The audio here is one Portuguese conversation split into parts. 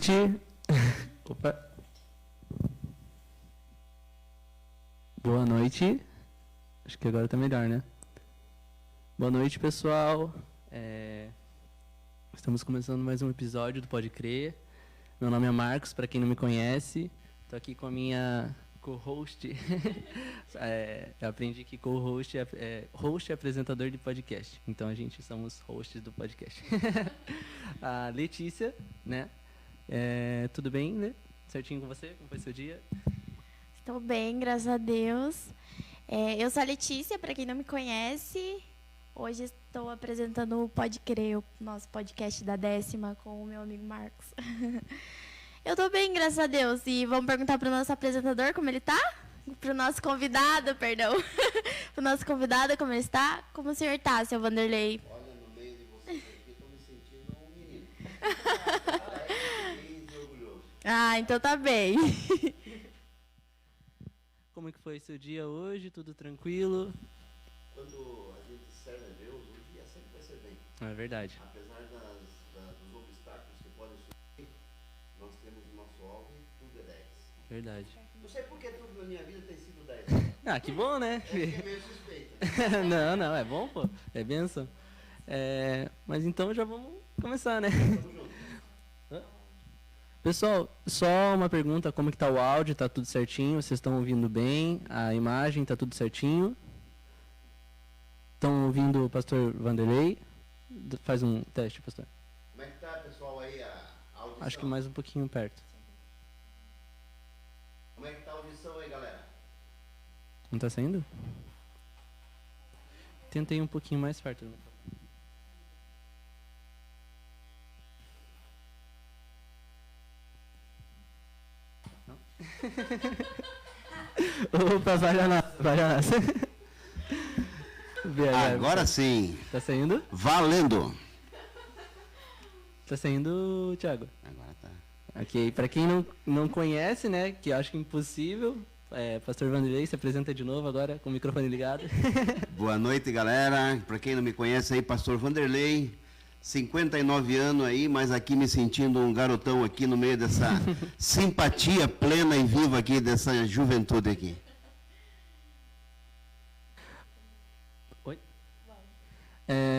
noite. Opa. Boa noite. Acho que agora tá melhor, né? Boa noite, pessoal. Estamos começando mais um episódio do Pode Crer. Meu nome é Marcos, para quem não me conhece. Estou aqui com a minha co-host. Eu aprendi que co-host host é apresentador de podcast. Então a gente somos hosts do podcast. A Letícia, né? Tudo bem, né? Certinho com você? Como foi seu dia? Estou bem, graças a Deus. Eu sou a Letícia, para quem não me conhece. Hoje estou apresentando o Pode Crer, o nosso podcast da 10ª, com o meu amigo Marcos. Eu estou bem, graças a Deus. E vamos perguntar para o nosso apresentador como ele está? Para o nosso convidado, perdão. Para o nosso convidado como ele está? Como o senhor está, seu Vanderlei? Olha, no meio de vocês aqui, estou me sentindo um menino. Feliz e orgulhoso. Ah, então tá bem. Como é que foi seu dia hoje? Tudo tranquilo? Quando a gente serve a Deus, o dia sempre vai ser bem. É verdade. Apesar dos obstáculos que podem surgir, nós temos o nosso alvo e tudo é 10. Verdade. Não sei por que tudo na minha vida tem sido 10. Ah, que bom, né? É que é meio suspeito. Não, é bom, pô. É benção. Mas então já vamos começar, né? Tamo junto. Pessoal, só uma pergunta, como que tá o áudio? Tá tudo certinho? Vocês estão ouvindo bem? A imagem tá tudo certinho? Estão ouvindo o pastor Vanderlei? Faz um teste, pastor. Como é que tá, pessoal, aí, a audição? Acho que mais um pouquinho perto. Como é que tá a audição aí, galera? Não tá saindo? Tentei um pouquinho mais perto. Opa, vai já nasce. Agora sim. Tá saindo? Valendo. Tá saindo, Thiago? Agora tá. Ok, pra quem não conhece, né, que eu acho que é impossível, pastor Vanderlei se apresenta de novo agora com o microfone ligado. Boa noite, galera. Para quem não me conhece aí, pastor Vanderlei, 59 anos aí, mas aqui me sentindo um garotão aqui no meio dessa simpatia plena e viva aqui dessa juventude aqui. Oi?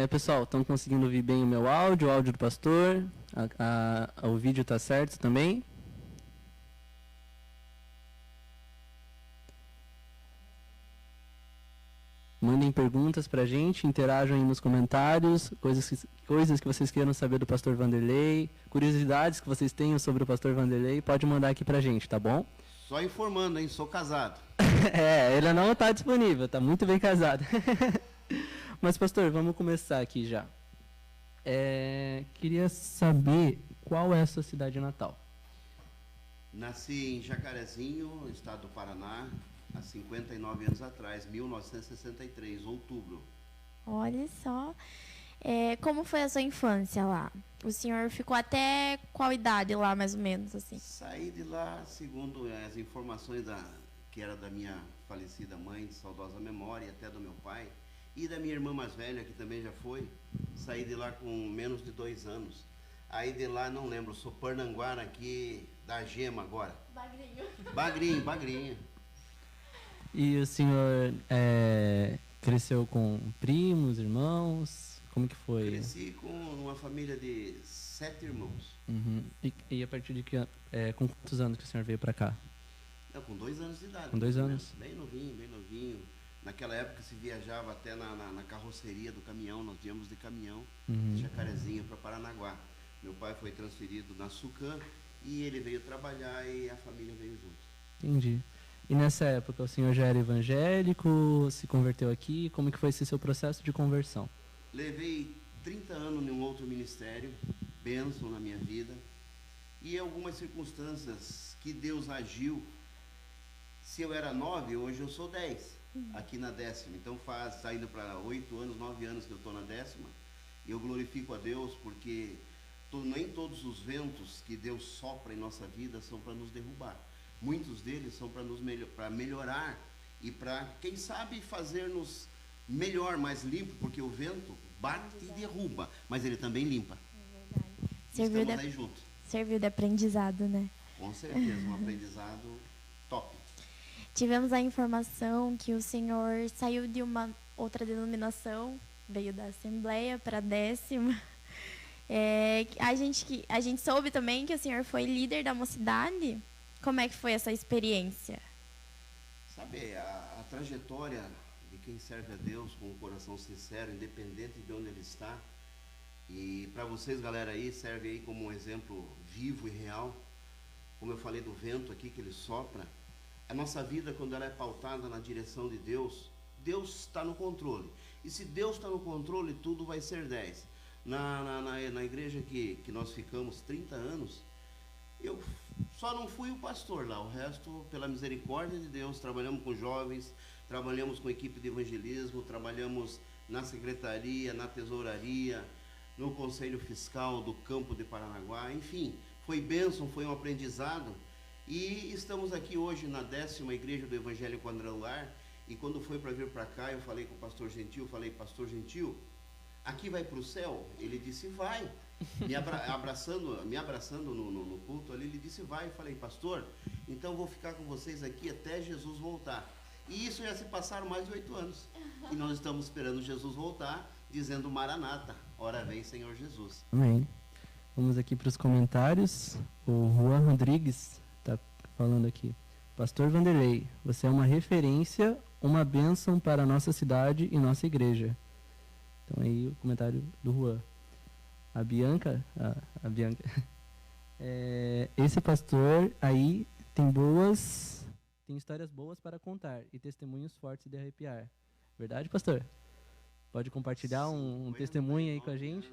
Pessoal, estão conseguindo ouvir bem o meu áudio, o áudio do pastor? O vídeo tá certo também? Mandem perguntas pra gente, interajam aí nos comentários, coisas que vocês queiram saber do pastor Vanderlei, curiosidades que vocês tenham sobre o pastor Vanderlei, pode mandar aqui pra gente, tá bom? Só informando, hein? Sou casado. Ele não está disponível, está muito bem casado. Mas, pastor, vamos começar aqui já. Queria saber qual é a sua cidade natal. Nasci em Jacarezinho, estado do Paraná, há 59 anos atrás, 1963, outubro. Olha só. Como foi a sua infância lá? O senhor ficou até qual idade lá, mais ou menos, assim? Saí de lá, segundo as informações que era da minha falecida mãe, de saudosa memória, e até do meu pai, e da minha irmã mais velha, que também já foi, saí de lá com menos de 2 anos. Aí de lá, não lembro, sou Parnanguara aqui, da Gema agora. Bagrinho. E o senhor cresceu com primos, irmãos? Como que foi? Cresci com uma família de 7 irmãos. Uhum. E a partir de com quantos anos que o senhor veio para cá? Não, com 2 anos de idade. Com 2 anos? Bem novinho. Naquela época se viajava até na carroceria do caminhão, nós íamos de caminhão, de Jacarezinho para Paranaguá. Meu pai foi transferido na Sucan e ele veio trabalhar e a família veio junto. Entendi. E nessa época o senhor já era evangélico, se converteu aqui? Como que foi esse seu processo de conversão? Levei 30 anos em um outro ministério, bênção na minha vida, e algumas circunstâncias que Deus agiu. Se eu era 9, hoje eu sou 10, aqui na 10ª. Então saindo para 8 anos, 9 anos que eu estou na 10ª, e eu glorifico a Deus porque nem todos os ventos que Deus sopra em nossa vida são para nos derrubar. Muitos deles são para melhorar e para, quem sabe, fazer-nos melhor, mais limpo, porque o vento bate e derruba, mas ele também limpa. Serviu Estamos aí juntos. serviu de aprendizado, né? Com certeza, um aprendizado top. Tivemos a informação que o senhor saiu de uma outra denominação, veio da Assembleia para a 10ª. A gente soube também que o senhor foi líder da mocidade. Como é que foi essa experiência? Sabe, a trajetória de quem serve a Deus com um coração sincero, independente de onde ele está, e para vocês, galera, aí, serve aí como um exemplo vivo e real. Como eu falei do vento aqui, que ele sopra, a nossa vida, quando ela é pautada na direção de Deus, Deus está no controle. E se Deus está no controle, tudo vai ser 10. Na igreja que nós ficamos 30 anos, eu só não fui o pastor lá, o resto, pela misericórdia de Deus, trabalhamos com jovens, trabalhamos com equipe de evangelismo, trabalhamos na secretaria, na tesouraria, no conselho fiscal do campo de Paranaguá, enfim, foi bênção, foi um aprendizado. E estamos aqui hoje na 10ª Igreja do Evangelho Quadrangular, e quando foi para vir para cá, eu falei com o pastor Gentil, pastor Gentil, aqui vai para o céu? Ele disse, vai. Me abraçando no culto ali, ele disse, vai. Eu falei, pastor, então vou ficar com vocês aqui até Jesus voltar. E isso já se passaram mais de 8 anos. E nós estamos esperando Jesus voltar, dizendo Maranata, ora vem Senhor Jesus. Amém. Vamos aqui para os comentários. O Juan Rodrigues está falando aqui. Pastor Vanderlei, você é uma referência, uma bênção para a nossa cidade e nossa igreja. Então aí o comentário do Juan. A Bianca, esse pastor aí tem histórias boas para contar e testemunhos fortes de arrepiar. Verdade, pastor? Pode compartilhar um testemunho aí com a gente?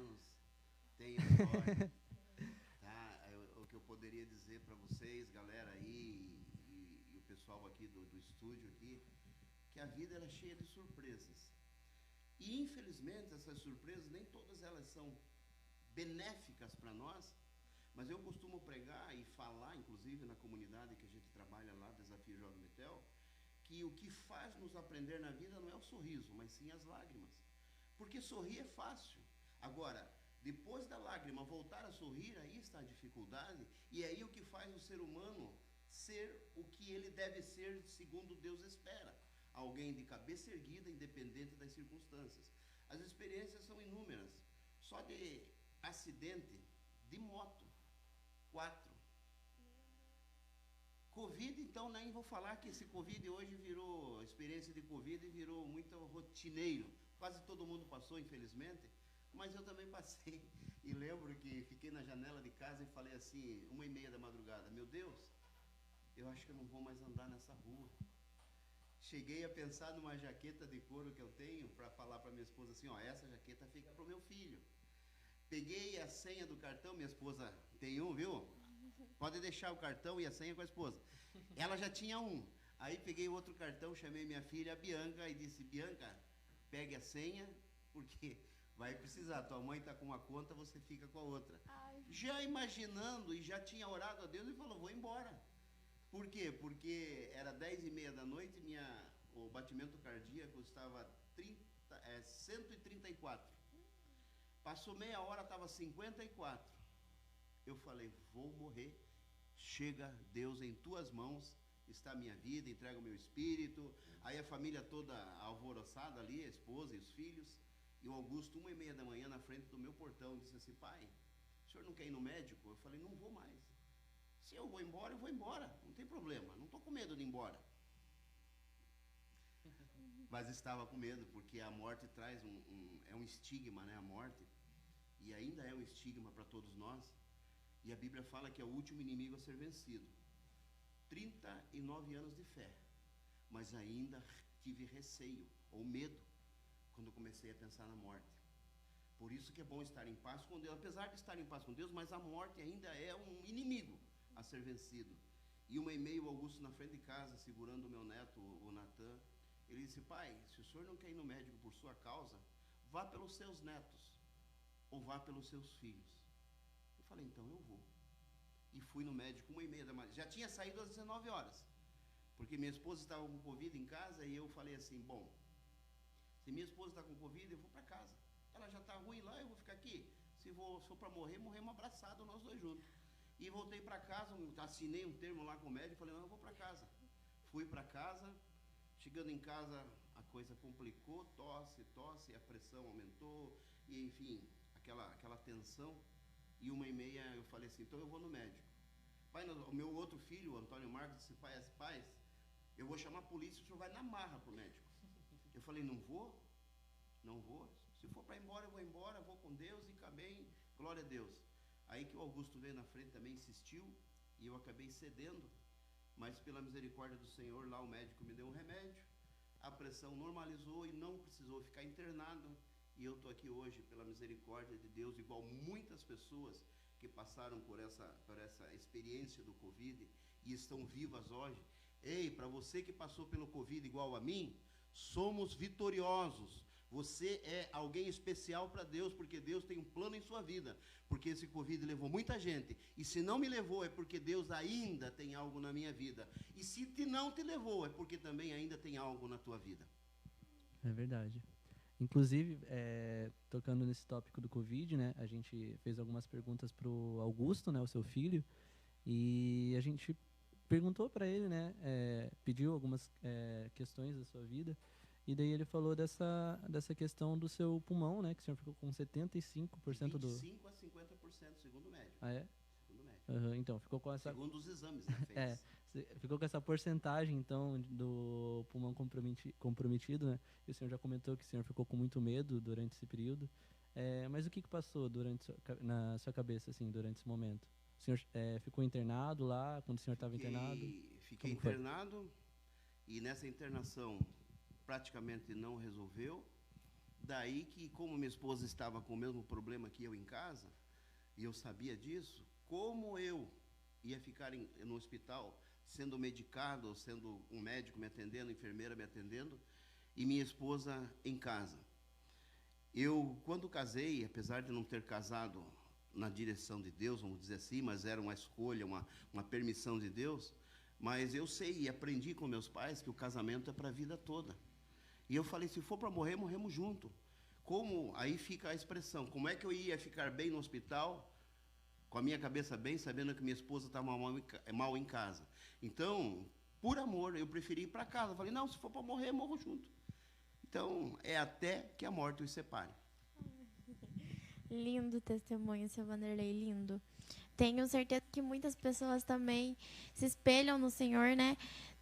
Tem história. Tá, o que eu poderia dizer para vocês, galera aí, e o pessoal aqui do estúdio aqui, que a vida era cheia de surpresas. E infelizmente essas surpresas, nem todas elas são benéficas para nós, mas eu costumo pregar e falar, inclusive na comunidade que a gente trabalha lá, Desafio Jovem Betel, que o que faz nos aprender na vida não é o sorriso, mas sim as lágrimas. Porque sorrir é fácil. Agora, depois da lágrima voltar a sorrir, aí está a dificuldade, e é aí o que faz o ser humano ser o que ele deve ser segundo Deus espera. Alguém de cabeça erguida, independente das circunstâncias. As experiências são inúmeras. Só de acidente de moto, 4. Covid, então, nem vou falar que esse Covid hoje virou, experiência de Covid virou muito rotineiro. Quase todo mundo passou, infelizmente, mas eu também passei. E lembro que fiquei na janela de casa e falei assim, 1h30 da madrugada, meu Deus, eu acho que eu não vou mais andar nessa rua. Cheguei a pensar numa jaqueta de couro que eu tenho para falar para minha esposa assim, ó, essa jaqueta fica pro meu filho. Peguei a senha do cartão, minha esposa tem um, viu? Pode deixar o cartão e a senha com a esposa. Ela já tinha um. Aí peguei outro cartão, chamei minha filha, a Bianca, e disse, Bianca, pegue a senha, porque vai precisar. Tua mãe está com uma conta, você fica com a outra. Ai. Já imaginando, e já tinha orado a Deus, e falou, vou embora. Por quê? Porque era 10h30 da noite, o batimento cardíaco estava 134. Passou meia hora, estava 54. Eu falei, vou morrer. Chega, Deus, em tuas mãos está a minha vida, entrega o meu espírito. Aí a família toda alvoroçada ali, a esposa e os filhos. E o Augusto, 1h30 da manhã, na frente do meu portão, disse assim, pai, o senhor não quer ir no médico? Eu falei, não vou mais. Se eu vou embora, eu vou embora. Não tem problema, não estou com medo de ir embora. Mas estava com medo, porque a morte traz é um estigma, né, a morte. E ainda é um estigma para todos nós. E a Bíblia fala que é o último inimigo a ser vencido. 39 anos de fé. Mas ainda tive receio, ou medo, quando comecei a pensar na morte. Por isso que é bom estar em paz com Deus. Apesar de estar em paz com Deus, mas a morte ainda é um inimigo a ser vencido. E 1h30, o Augusto na frente de casa, segurando o meu neto, o Natan. Ele disse, pai, se o senhor não quer ir no médico por sua causa, vá pelos seus netos, ou vá pelos seus filhos. Eu falei, então eu vou. E fui no médico 1h30 da manhã. Já tinha saído às 19 horas, porque minha esposa estava com Covid em casa, e eu falei assim, bom, se minha esposa está com Covid, eu vou para casa. Ela já está ruim lá, eu vou ficar aqui. Se for para morrer, morremos abraçados nós dois juntos. E voltei para casa, assinei um termo lá com o médico, falei, não, eu vou para casa. Fui para casa, chegando em casa a coisa complicou, tosse, a pressão aumentou, e enfim, aquela tensão. E 1h30 eu falei assim, então eu vou no médico. Pai, o meu outro filho, o Antônio Marcos, disse, pai, eu vou chamar a polícia, o senhor vai na marra pro médico. Eu falei, não vou. Se for para ir embora, eu vou embora, vou com Deus e acabei, glória a Deus. Aí que o Augusto veio na frente também, insistiu, e eu acabei cedendo, mas pela misericórdia do Senhor, lá o médico me deu um remédio, a pressão normalizou e não precisou ficar internado, e eu estou aqui hoje pela misericórdia de Deus, igual muitas pessoas que passaram por essa experiência do Covid e estão vivas hoje. Ei, para você que passou pelo Covid igual a mim, somos vitoriosos. Você é alguém especial para Deus, porque Deus tem um plano em sua vida. Porque esse Covid levou muita gente. E se não me levou, é porque Deus ainda tem algo na minha vida. E se não te levou, é porque também ainda tem algo na tua vida. É verdade. Inclusive, tocando nesse tópico do Covid, né, a gente fez algumas perguntas para o Augusto, né, o seu filho, e a gente perguntou para ele, né, pediu algumas questões da sua vida, e daí ele falou dessa questão do seu pulmão, né, que o senhor ficou com 75% do... 25% a 50%, segundo o médico. Ah, é? Segundo o médico. Uhum, então, ficou com essa... Segundo os exames, né, ficou com essa porcentagem, então, do pulmão comprometido, né? E o senhor já comentou que o senhor ficou com muito medo durante esse período. Mas o que passou na sua cabeça, assim, durante esse momento? O senhor ficou internado lá, quando o senhor estava internado? Fiquei internado, e nessa internação praticamente não resolveu. Daí que, como minha esposa estava com o mesmo problema que eu em casa, e eu sabia disso, como eu ia ficar no hospital sendo medicado, sendo um médico me atendendo, enfermeira me atendendo, e minha esposa em casa. Eu, quando casei, apesar de não ter casado na direção de Deus, vamos dizer assim, mas era uma escolha, uma permissão de Deus, mas eu sei e aprendi com meus pais que o casamento é para a vida toda. E eu falei, se for para morrer, morremos junto. Como, aí fica a expressão, como é que eu ia ficar bem no hospital, com a minha cabeça bem, sabendo que minha esposa estava mal em casa. Então, por amor, eu preferi ir para casa. Falei, não, se for para morrer, morro junto. Então, é até que a morte os separe. Lindo testemunho, seu Vanderlei, lindo. Tenho certeza que muitas pessoas também se espelham no Senhor, né?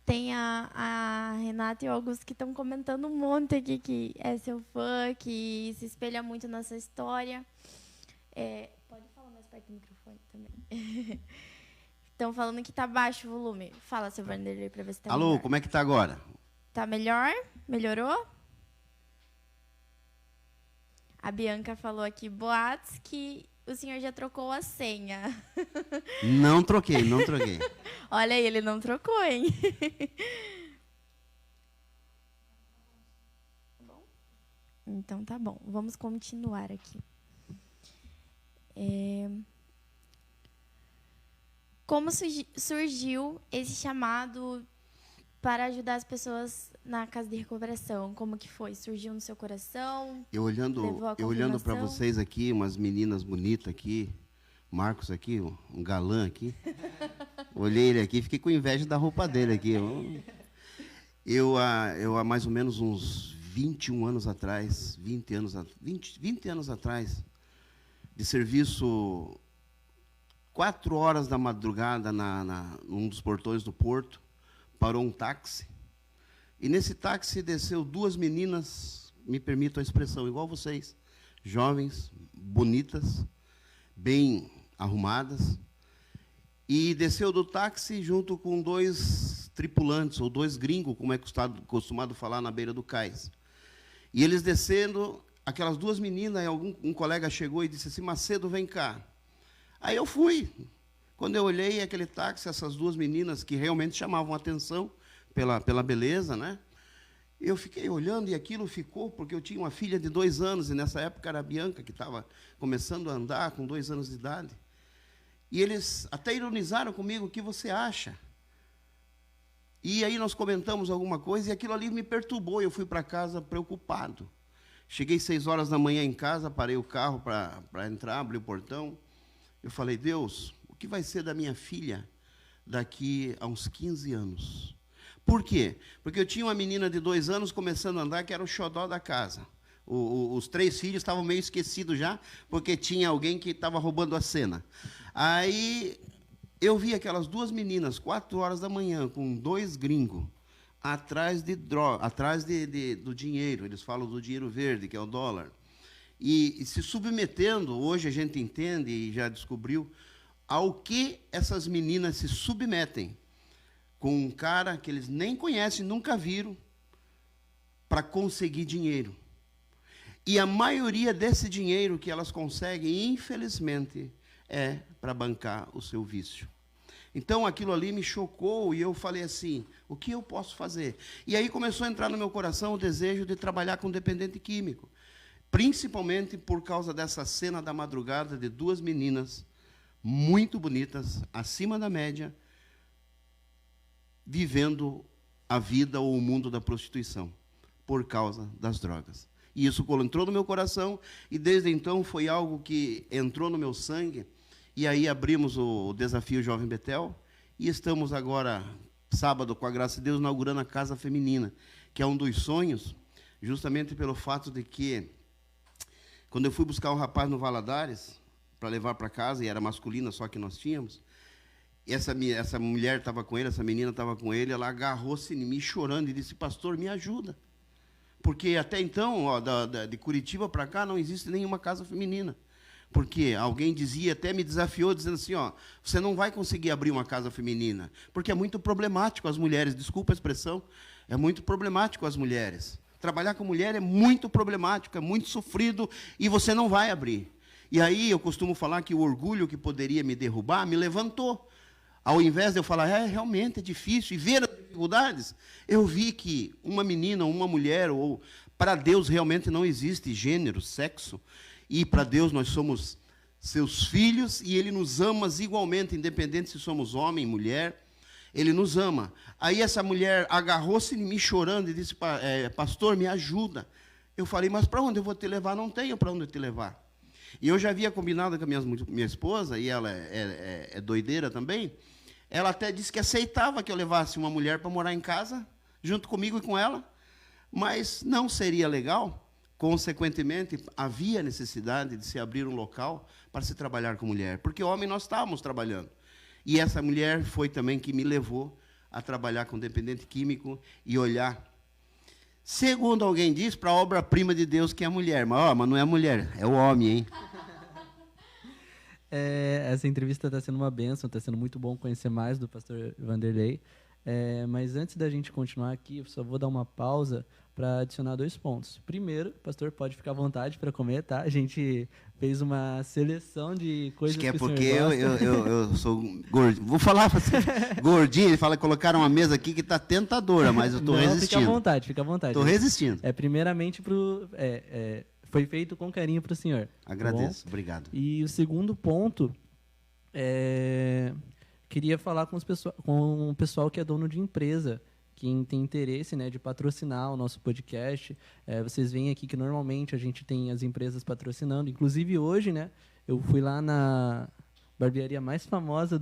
Tem a Renata e o Augusto que estão comentando um monte aqui que é seu fã, que se espelha muito nessa história. Pode falar mais perto do microfone também. Estão falando que tá baixo o volume. Fala, seu Vanderlei, para ver se tá Alô, melhor. como é que tá agora? Tá melhor? Melhorou? A Bianca falou aqui, boatos, que o senhor já trocou a senha. Não troquei. Olha aí, ele não trocou, hein? Então tá bom. Vamos continuar aqui. Como surgiu esse chamado para ajudar as pessoas na casa de recuperação? Como que foi? Surgiu no seu coração? Eu olhando para vocês aqui, umas meninas bonitas aqui, Marcos aqui, um galã aqui. Olhei ele aqui, fiquei com inveja da roupa dele aqui. Eu há mais ou menos uns 21 anos atrás, 20 anos atrás, de serviço, 4 horas da madrugada, num dos portões do porto, parou um táxi, e nesse táxi desceu 2 meninas, me permitam a expressão, igual vocês, jovens, bonitas, bem arrumadas, e desceu do táxi junto com 2 tripulantes, ou 2 gringos, como é costumado falar na beira do cais. E eles descendo, aquelas 2 meninas, um colega chegou e disse assim, Macedo, vem cá. Aí eu fui. Quando eu olhei aquele táxi, essas 2 meninas que realmente chamavam atenção pela beleza, né? Eu fiquei olhando e aquilo ficou, porque eu tinha uma filha de 2 anos, e nessa época era a Bianca, que estava começando a andar com 2 anos de idade. E eles até ironizaram comigo, o que você acha? E aí nós comentamos alguma coisa, e aquilo ali me perturbou, e eu fui para casa preocupado. Cheguei 6 horas da manhã em casa, parei o carro para entrar, abri o portão. Eu falei, Deus, o que vai ser da minha filha daqui a uns 15 anos. Por quê? Porque eu tinha uma menina de 2 anos começando a andar, que era o xodó da casa. Os 3 filhos estavam meio esquecidos já, porque tinha alguém que estava roubando a cena. Aí eu vi aquelas 2 meninas, 4 horas da manhã, com 2 gringos, atrás de droga, atrás do dinheiro. Eles falam do dinheiro verde, que é o dólar. E se submetendo, hoje a gente entende e já descobriu, ao que essas meninas se submetem, com um cara que eles nem conhecem, nunca viram, para conseguir dinheiro. E a maioria desse dinheiro que elas conseguem, infelizmente, é para bancar o seu vício. Então, aquilo ali me chocou e eu falei assim, o que eu posso fazer? E aí começou a entrar no meu coração o desejo de trabalhar com dependente químico, principalmente por causa dessa cena da madrugada de 2 meninas muito bonitas, acima da média, vivendo a vida ou o mundo da prostituição, por causa das drogas. E isso entrou no meu coração, e desde então foi algo que entrou no meu sangue, e aí abrimos o Desafio Jovem Betel, e estamos agora, sábado, com a graça de Deus, inaugurando a Casa Feminina, que é um dos sonhos, justamente pelo fato de que, quando eu fui buscar um rapaz no Valadares, para levar para casa, e era masculina só que nós tínhamos, e essa mulher estava com ele, essa menina estava com ele, ela agarrou-se em mim chorando e disse, pastor, me ajuda. Porque até então, ó, de Curitiba para cá, não existe nenhuma casa feminina. Porque alguém dizia, até me desafiou, dizendo assim, ó, você não vai conseguir abrir uma casa feminina, porque é muito problemático as mulheres, desculpa a expressão, é muito problemático as mulheres. Trabalhar com mulher é muito problemático, é muito sofrido, e você não vai abrir. E aí eu costumo falar que o orgulho que poderia me derrubar me levantou. Ao invés de eu falar, realmente é difícil, e ver as dificuldades, eu vi que uma menina, uma mulher, ou para Deus realmente não existe gênero, sexo, e para Deus nós somos seus filhos, e Ele nos ama igualmente, independente se somos homem, mulher, Ele nos ama. Aí essa mulher agarrou-se em mim chorando e disse, pastor, me ajuda. Eu falei, mas para onde eu vou te levar? Não tenho para onde te levar. E eu já havia combinado com a minha esposa, e ela é doideira também, ela até disse que aceitava que eu levasse uma mulher para morar em casa, junto comigo e com ela, mas não seria legal. Consequentemente, havia necessidade de se abrir um local para se trabalhar com mulher, porque homem nós estávamos trabalhando. E essa mulher foi também que me levou a trabalhar com dependente químico e olhar, segundo alguém diz, para a obra-prima de Deus, que é a mulher. Mas não é a mulher, é o homem, hein? Essa entrevista está sendo uma bênção, está sendo muito bom conhecer mais do pastor Vanderlei. Mas antes da gente continuar aqui, eu só vou dar uma pausa para adicionar 2 pontos. Primeiro, o pastor pode ficar à vontade para comer, tá? A gente fez uma seleção de coisas que o senhor gosta. Eu sou gordinho. Vou falar assim, gordinho, ele fala que colocaram uma mesa aqui que está tentadora, mas eu estou resistindo. Fica à vontade. Estou resistindo. Primeiramente, foi feito com carinho para o senhor. Agradeço, tá, obrigado. E o segundo ponto, queria falar com o pessoal que é dono de empresa, quem tem interesse, né, de patrocinar o nosso podcast. Vocês veem aqui que normalmente a gente tem as empresas patrocinando. Inclusive hoje, né, eu fui lá na barbearia mais famosa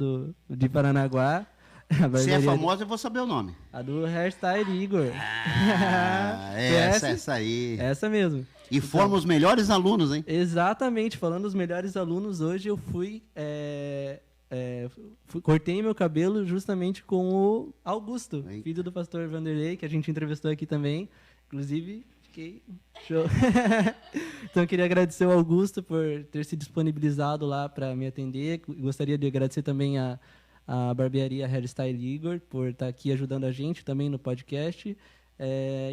de Paranaguá. Se é famosa, eu vou saber o nome. A do Hairstyle Igor. Essa aí. Essa mesmo. E fomos os melhores alunos, hein? Exatamente. Falando dos melhores alunos, hoje eu cortei meu cabelo justamente com o Augusto, filho do pastor Vanderlei, que a gente entrevistou aqui também. Inclusive, fiquei show. Então, eu queria agradecer ao Augusto por ter se disponibilizado lá para me atender. Gostaria de agradecer também a barbearia Hairstyle Igor por estar aqui ajudando a gente também no podcast.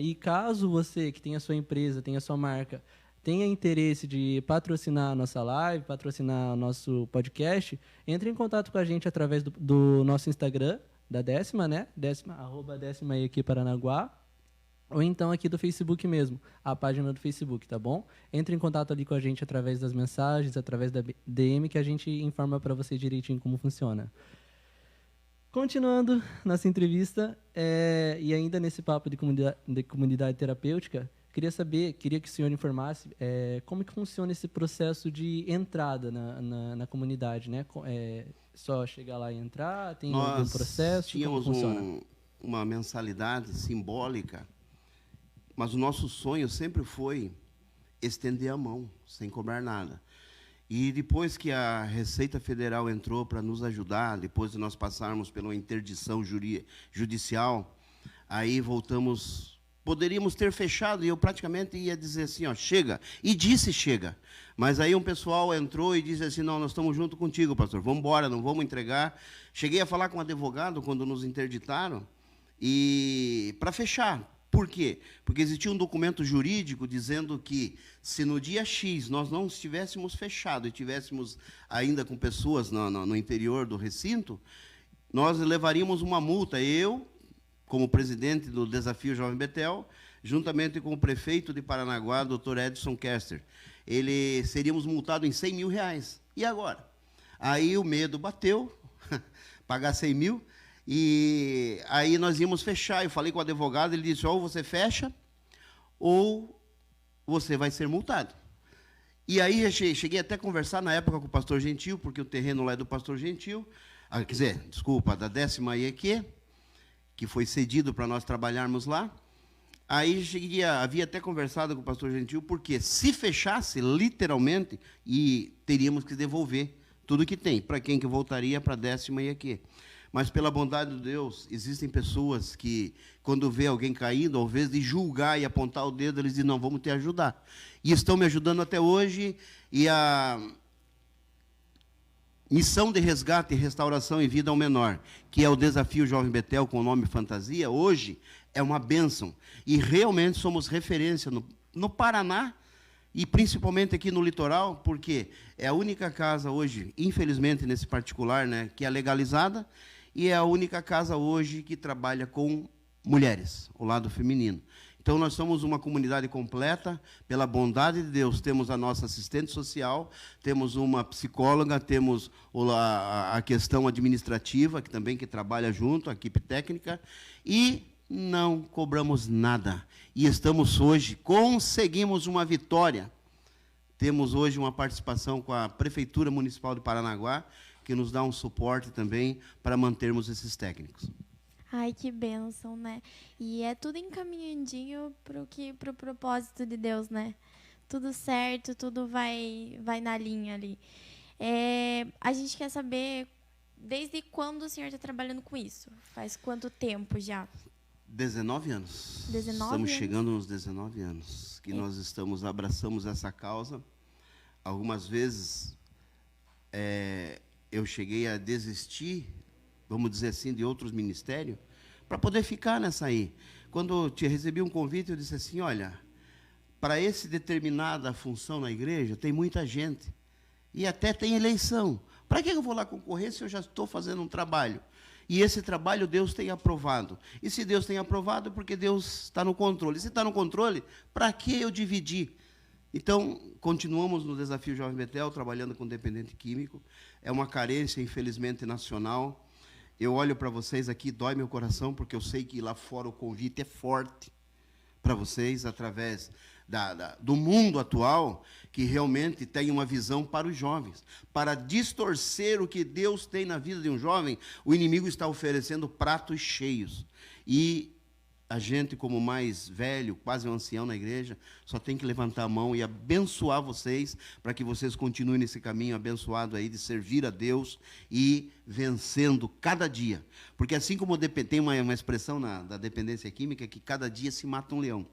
E caso você que tem a sua empresa, tem a sua marca, tenha interesse de patrocinar a nossa live, patrocinar o nosso podcast, entre em contato com a gente através do nosso Instagram, da Décima, né? @Décima aqui Paranaguá, ou então aqui do Facebook mesmo, a página do Facebook, tá bom? Entre em contato ali com a gente através das mensagens, através da DM, que a gente informa para você direitinho como funciona. Continuando nossa entrevista, e ainda nesse papo de comunidade terapêutica, queria que o senhor informasse como que funciona esse processo de entrada na comunidade, né? só chegar lá e entrar? Tem algum Nós processo? tínhamos Como funciona? uma mensalidade simbólica, mas o nosso sonho sempre foi estender a mão, sem cobrar nada. E depois que a Receita Federal entrou para nos ajudar, depois de nós passarmos pela interdição judicial, aí voltamos. Poderíamos ter fechado, e eu praticamente ia dizer assim, ó, chega. E disse chega. Mas aí um pessoal entrou e disse assim, não, nós estamos junto contigo, pastor, vamos embora, não vamos entregar. Cheguei a falar com um advogado quando nos interditaram, e para fechar. Por quê? Porque existia um documento jurídico dizendo que, se no dia X nós não estivéssemos fechados e estivéssemos ainda com pessoas no interior do recinto, nós levaríamos uma multa. Eu, como presidente do Desafio Jovem Betel, juntamente com o prefeito de Paranaguá, Dr. Edson Kester, seríamos multados em 100 mil reais. E agora? Aí o medo bateu, pagar 100 mil, e aí nós íamos fechar. Eu falei com o advogado, ele disse, ou você fecha, ou você vai ser multado. E aí eu cheguei até a conversar na época com o pastor Gentil, porque o terreno lá é do pastor Gentil, quer dizer, desculpa, da 10ª IEQ, que foi cedido para nós trabalharmos lá. Aí havia até conversado com o pastor Gentil, porque se fechasse, literalmente, e teríamos que devolver tudo que tem. Para quem que voltaria? Para a 10ª IEQ. Mas, pela bondade de Deus, existem pessoas que, quando vê alguém caindo, ao invés de julgar e apontar o dedo, eles dizem, não, vamos te ajudar. E estão me ajudando até hoje, e a missão de resgate, restauração e vida ao menor, que é o Desafio Jovem Betel, com o nome Fantasia, hoje é uma bênção. E realmente somos referência no Paraná, e principalmente aqui no litoral, porque é a única casa hoje, infelizmente nesse particular, né, que é legalizada, e é a única casa hoje que trabalha com mulheres, o lado feminino. Então, nós somos uma comunidade completa, pela bondade de Deus, temos a nossa assistente social, temos uma psicóloga, temos a questão administrativa, que também trabalha junto, a equipe técnica, e não cobramos nada. E estamos hoje, conseguimos uma vitória. Temos hoje uma participação com a Prefeitura Municipal de Paranaguá, que nos dá um suporte também para mantermos esses técnicos. Ai, que bênção, né? E é tudo encaminhandinho pro propósito de Deus, né? Tudo certo, tudo vai na linha ali. A gente quer saber, desde quando o senhor está trabalhando com isso? Faz quanto tempo já? 19 anos. 19 Estamos anos? chegando nos 19 anos que nós abraçamos essa causa. Algumas vezes eu cheguei a desistir, vamos dizer assim, de outros ministérios, para poder ficar nessa aí. Quando eu recebi um convite, eu disse assim, olha, para essa determinada função na igreja, tem muita gente, e até tem eleição. Para que eu vou lá concorrer se eu já estou fazendo um trabalho? E esse trabalho Deus tem aprovado. E se Deus tem aprovado, é porque Deus está no controle. Se está no controle, para que eu dividir? Então, continuamos no Desafio Jovem Betel, trabalhando com dependente químico. É uma carência, infelizmente, nacional. Eu olho para vocês aqui, dói meu coração, porque eu sei que lá fora o convite é forte para vocês, através do mundo atual, que realmente tem uma visão para os jovens. Para distorcer o que Deus tem na vida de um jovem, o inimigo está oferecendo pratos cheios. E a gente, como mais velho, quase um ancião na igreja, só tem que levantar a mão e abençoar vocês, para que vocês continuem nesse caminho abençoado aí de servir a Deus e vencendo cada dia. Porque assim como tem uma expressão da dependência química, que cada dia se mata um leão.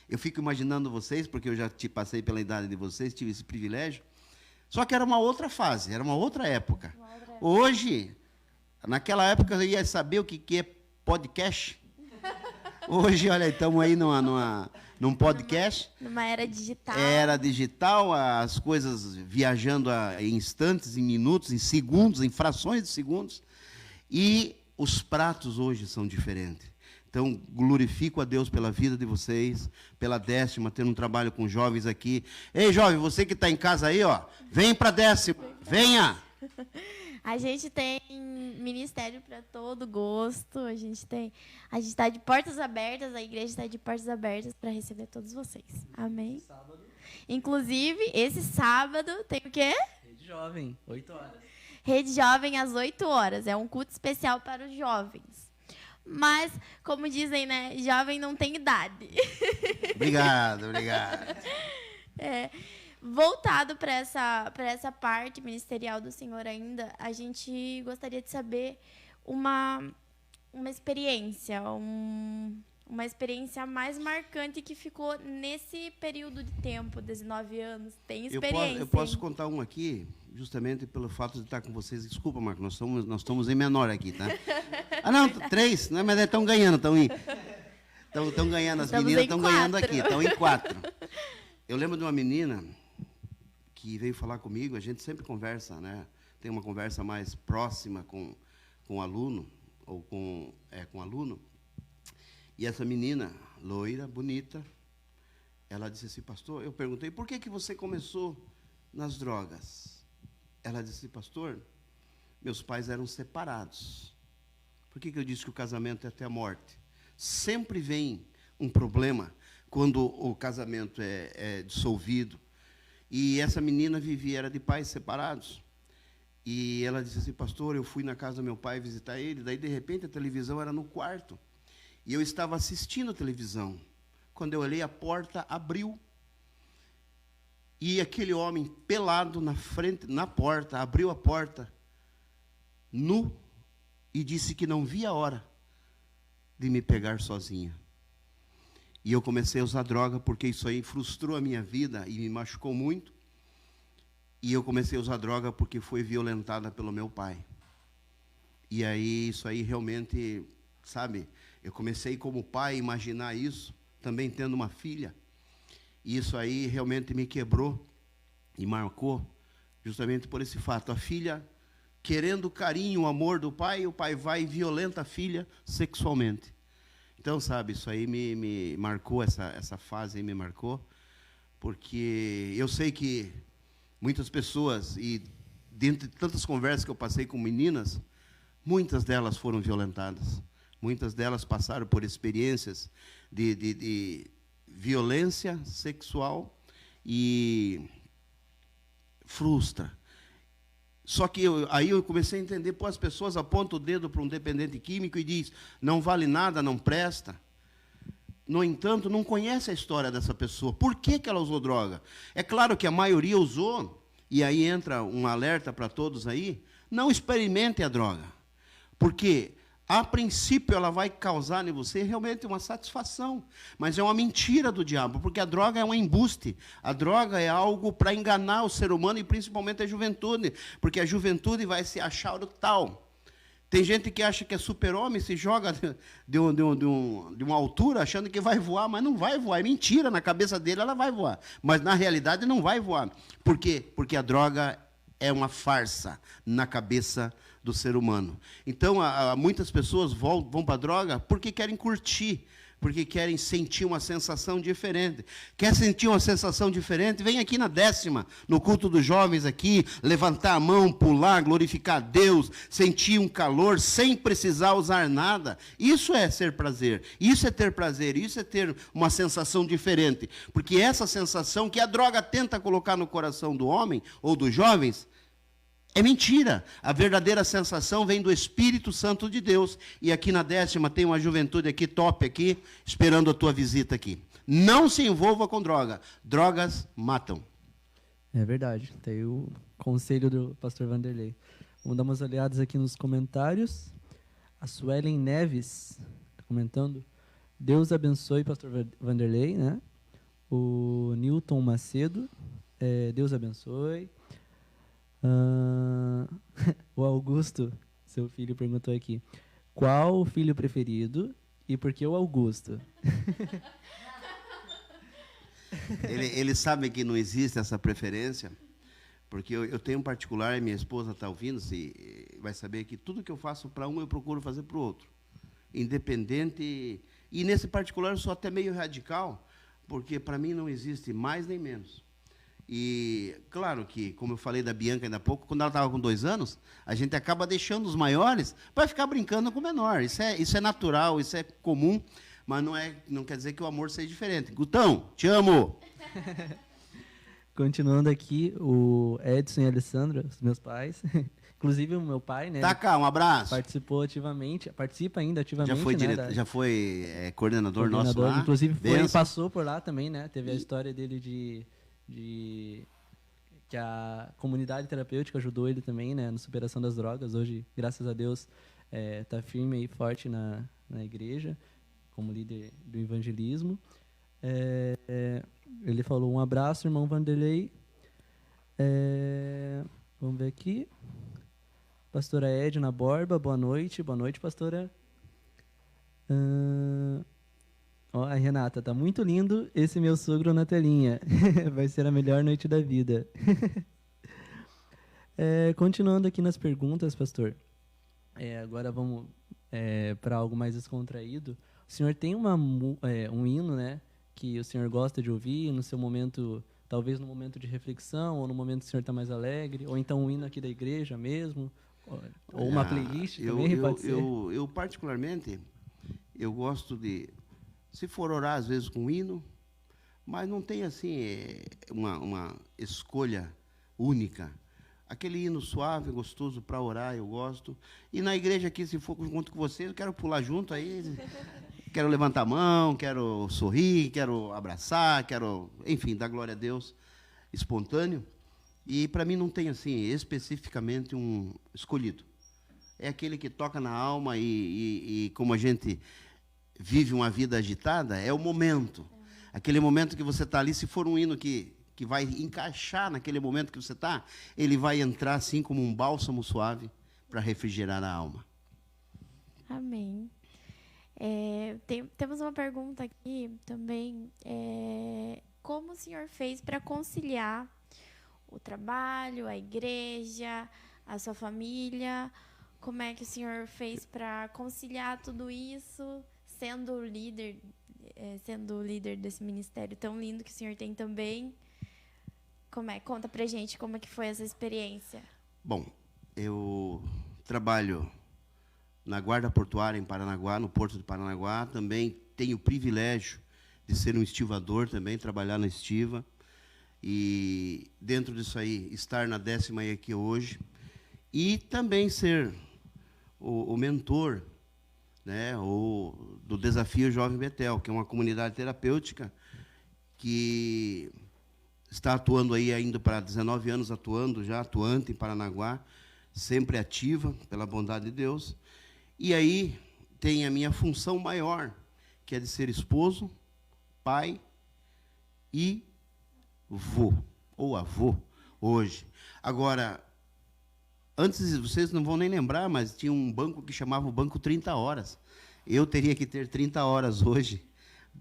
Eu fico imaginando vocês, porque eu já passei pela idade de vocês, tive esse privilégio, só que era uma outra fase, era uma outra época. Hoje, naquela época eu ia saber o que é podcast. Hoje, olha, estamos aí num podcast. Numa era digital. Era digital, as coisas viajando em instantes, em minutos, em segundos, em frações de segundos. E os pratos hoje são diferentes. Então, glorifico a Deus pela vida de vocês, pela 10ª, tendo um trabalho com jovens aqui. Ei, jovem, você que está em casa aí, ó, vem para a 10ª, venha! A gente tem ministério para todo gosto, a gente está de portas abertas, a igreja está de portas abertas para receber todos vocês. Amém? Inclusive, esse sábado tem o quê? Rede Jovem, 8 horas. Rede Jovem às 8 horas. É um culto especial para os jovens. Mas, como dizem, né? Jovem não tem idade. Obrigado. Voltado para essa parte ministerial do senhor ainda, a gente gostaria de saber uma experiência, uma experiência mais marcante que ficou nesse período de tempo, 19 anos. Tem experiência. Eu posso contar um aqui, justamente pelo fato de estar com vocês. Desculpa, Marco, nós estamos em menor aqui, tá? Ah, não, 3, né? Mas estão ganhando, estão ganhando, as meninas estão ganhando aqui, estão em 4. Eu lembro de uma menina que veio falar comigo, a gente sempre conversa, né? Tem uma conversa mais próxima com o aluno, ou com aluno. E essa menina, loira, bonita, ela disse assim, pastor, eu perguntei, por que você começou nas drogas? Ela disse, pastor, meus pais eram separados. Por que eu disse que o casamento é até a morte? Sempre vem um problema quando o casamento é dissolvido. E essa menina era de pais separados. E ela disse assim, pastor, eu fui na casa do meu pai visitar ele, daí, de repente, a televisão era no quarto. E eu estava assistindo a televisão. Quando eu olhei, a porta abriu. E aquele homem pelado na porta, abriu a porta, nu, e disse que não via a hora de me pegar sozinha. E eu comecei a usar droga, porque isso aí frustrou a minha vida e me machucou muito. E eu comecei a usar droga porque fui violentada pelo meu pai. E aí, isso aí realmente, sabe, eu comecei como pai a imaginar isso, também tendo uma filha. E isso aí realmente me quebrou e marcou, justamente por esse fato. A filha, querendo o carinho, o amor do pai, o pai vai e violenta a filha sexualmente. Então, sabe, isso aí me marcou, essa fase aí me marcou, porque eu sei que muitas pessoas, e dentre tantas conversas que eu passei com meninas, muitas delas foram violentadas. Muitas delas passaram por experiências de violência sexual e frustra. Só que aí eu comecei a entender, as pessoas apontam o dedo para um dependente químico e diz, não vale nada, não presta. No entanto, não conhece a história dessa pessoa. Por que ela usou droga? É claro que a maioria usou, e aí entra um alerta para todos aí, não experimente a droga. Porque, a princípio, ela vai causar em você realmente uma satisfação. Mas é uma mentira do diabo, porque a droga é um embuste. A droga é algo para enganar o ser humano, e principalmente a juventude, porque a juventude vai se achar o tal. Tem gente que acha que é super-homem, se joga de uma altura achando que vai voar, mas não vai voar. É mentira, na cabeça dele ela vai voar. Mas, na realidade, não vai voar. Por quê? Porque a droga é uma farsa na cabeça do ser humano. Então, muitas pessoas vão para a droga porque querem curtir, porque querem sentir uma sensação diferente. Quer sentir uma sensação diferente? Vem aqui na 10ª, no culto dos jovens aqui, levantar a mão, pular, glorificar a Deus, sentir um calor sem precisar usar nada. Isso é ser prazer, isso é ter prazer, isso é ter uma sensação diferente. Porque essa sensação que a droga tenta colocar no coração do homem ou dos jovens, é mentira. A verdadeira sensação vem do Espírito Santo de Deus. E aqui na 10ª tem uma juventude aqui, top aqui, esperando a tua visita aqui. Não se envolva com droga. Drogas matam. É verdade. Tem o conselho do pastor Vanderlei. Vamos dar umas olhadas aqui nos comentários. A Suelen Neves está comentando. Deus abençoe, pastor Vanderlei, né? O Newton Macedo. Deus abençoe. O Augusto, seu filho, perguntou aqui, qual o filho preferido e por que o Augusto? Ele sabe que não existe essa preferência, porque eu tenho um particular, e minha esposa está ouvindo, vai saber que tudo que eu faço para um, eu procuro fazer para o outro. Independente, e nesse particular eu sou até meio radical, porque para mim não existe mais nem menos. E, claro que, como eu falei da Bianca ainda há pouco, quando ela estava com 2 anos, a gente acaba deixando os maiores para ficar brincando com o menor. Isso é natural, isso é comum, mas não quer dizer que o amor seja diferente. Gutão, te amo! Continuando aqui, o Edson e a Alessandra, os meus pais, Inclusive o meu pai, né? Tá cá, um abraço. Participa ainda ativamente. Já foi coordenador nosso lá. Inclusive passou por lá também, né? Teve a história dele que a comunidade terapêutica ajudou ele também, né? Na superação das drogas. Hoje, graças a Deus, tá firme e forte na igreja, como líder do evangelismo. Ele falou: um abraço, irmão Vanderlei. Vamos ver aqui. Pastora Edna Borba, boa noite. Boa noite, pastora. A Renata, tá muito lindo esse meu sogro na telinha. Vai ser a melhor noite da vida. Continuando aqui nas perguntas, pastor. Agora vamos para algo mais descontraído. O senhor tem um hino, né, que o senhor gosta de ouvir no seu momento, talvez no momento de reflexão, ou no momento que o senhor está mais alegre, ou então um hino aqui da igreja mesmo, ou uma playlist também, pode ser? Eu particularmente, eu gosto de, se for orar, às vezes com hino, mas não tem assim uma escolha única. Aquele hino suave, gostoso para orar, eu gosto. E na igreja aqui, se for junto com vocês, eu quero pular junto aí. Quero levantar a mão, quero sorrir, quero abraçar, enfim, dar glória a Deus, espontâneo. E para mim não tem assim, especificamente um escolhido. É aquele que toca na alma e como a gente vive uma vida agitada, é o momento. Aquele momento que você está ali, se for um hino que vai encaixar naquele momento que você está, ele vai entrar assim como um bálsamo suave para refrigerar a alma. Amém. Temos uma pergunta aqui também. Como o senhor fez para conciliar o trabalho, a igreja, a sua família? Como é que o senhor fez para conciliar tudo isso, sendo o líder desse ministério tão lindo que o senhor tem também? Conta pra gente como é que foi essa experiência. Bom, eu trabalho na Guarda Portuária em Paranaguá, no Porto de Paranaguá. Também tenho o privilégio de ser um estivador também, trabalhar na estiva. E, dentro disso aí, estar na 10ª aqui hoje. E também ser o mentor, né, do Desafio Jovem Betel, que é uma comunidade terapêutica que está atuando aí ainda para 19 anos, atuante em Paranaguá, sempre ativa, pela bondade de Deus. E aí tem a minha função maior, que é de ser esposo, pai e vô, ou avô, hoje. Agora, antes, vocês não vão nem lembrar, mas tinha um banco que chamava o Banco 30 Horas. Eu teria que ter 30 horas hoje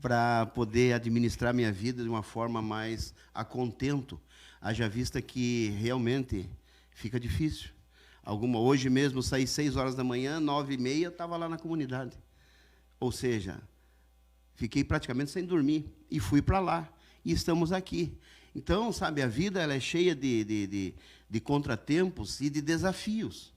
para poder administrar minha vida de uma forma mais a contento, haja vista que realmente fica difícil. Hoje mesmo, saí 6 horas da manhã, 9h30, estava lá na comunidade. Ou seja, fiquei praticamente sem dormir, e fui para lá, e estamos aqui. Então, sabe, a vida ela é cheia de contratempos e de desafios.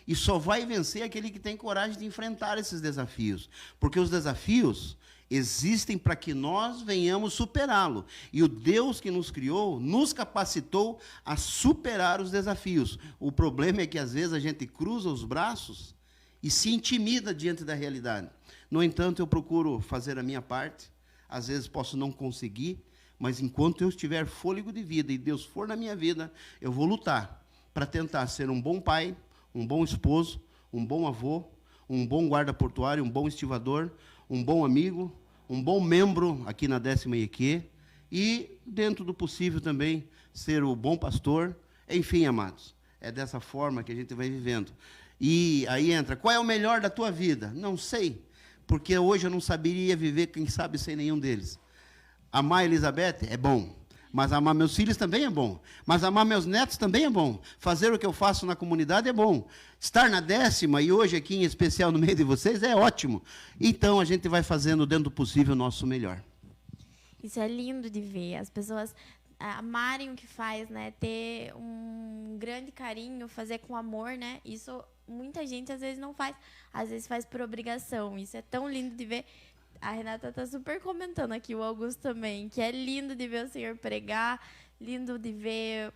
E só vai vencer aquele que tem coragem de enfrentar esses desafios. Porque os desafios existem para que nós venhamos superá-lo. E o Deus que nos criou, nos capacitou a superar os desafios. O problema é que, às vezes, a gente cruza os braços e se intimida diante da realidade. No entanto, eu procuro fazer a minha parte. Às vezes posso não conseguir, mas enquanto eu estiver fôlego de vida e Deus for na minha vida, eu vou lutar para tentar ser um bom pai, um bom esposo, um bom avô, um bom guarda portuário, um bom estivador, um bom amigo, um bom membro aqui na 10ª IQ e, dentro do possível também, ser o bom pastor. Enfim, amados, é dessa forma que a gente vai vivendo. E aí entra, qual é o melhor da tua vida? Não sei, porque hoje eu não saberia viver, quem sabe, sem nenhum deles. Amar Elizabeth é bom, mas amar meus filhos também é bom, mas amar meus netos também é bom, fazer o que eu faço na comunidade é bom, estar na 10ª e hoje aqui em especial no meio de vocês é ótimo. Então a gente vai fazendo dentro do possível o nosso melhor. Isso é lindo de ver, as pessoas amarem o que faz, né? Ter um grande carinho, fazer com amor, né? Isso muita gente às vezes não faz, às vezes faz por obrigação. Isso é tão lindo de ver. A Renata está super comentando aqui, o Augusto também, que é lindo de ver o senhor pregar, lindo de ver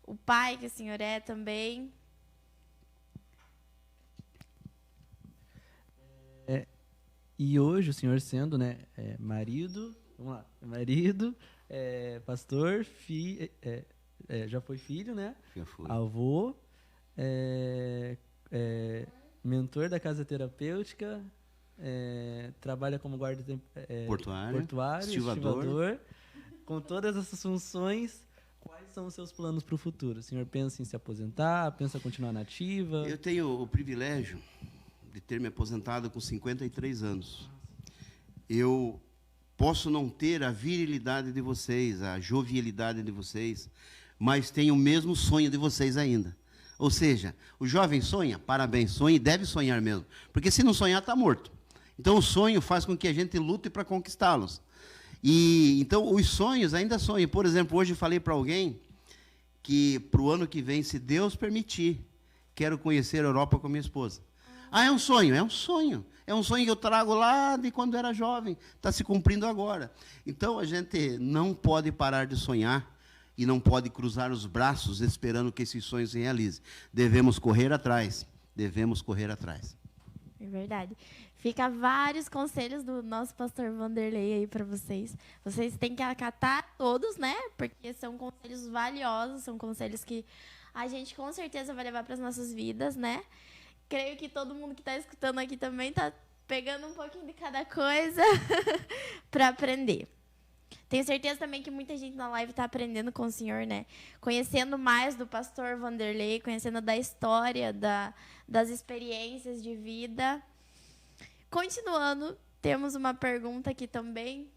o pai que o senhor é também. E hoje o senhor sendo, né, marido, vamos lá, marido, pastor, já foi filho, né? Já foi. Avô, mentor da casa terapêutica, trabalha como guarda portuário, estivador. Com todas essas funções, quais são os seus planos para o futuro? O senhor pensa em se aposentar? Pensa em continuar na ativa? Eu tenho o privilégio de ter me aposentado com 53 anos. Eu posso não ter a virilidade de vocês, a jovialidade de vocês, mas tenho o mesmo sonho de vocês ainda. Ou seja, o jovem sonha, parabéns, sonha e deve sonhar mesmo. Porque se não sonhar, está morto. Então o sonho faz com que a gente lute para conquistá-los. E então os sonhos ainda sonham. Por exemplo, hoje eu falei para alguém que para o ano que vem, se Deus permitir, quero conhecer a Europa com minha esposa. Ah, é um sonho? É um sonho. É um sonho que eu trago lá de quando era jovem. Está se cumprindo agora. Então a gente não pode parar de sonhar e não pode cruzar os braços esperando que esses sonhos se realizem. Devemos correr atrás. Devemos correr atrás. É verdade. Fica vários conselhos do nosso pastor Vanderlei aí para vocês. Vocês têm que acatar todos, né? Porque são conselhos valiosos, são conselhos que a gente com certeza vai levar para as nossas vidas, né? Creio que todo mundo que está escutando aqui também está pegando um pouquinho de cada coisa para aprender. Tenho certeza também que muita gente na live está aprendendo com o senhor, né? Conhecendo mais do pastor Vanderlei, conhecendo da história, das experiências de vida. Continuando, temos uma pergunta aqui também.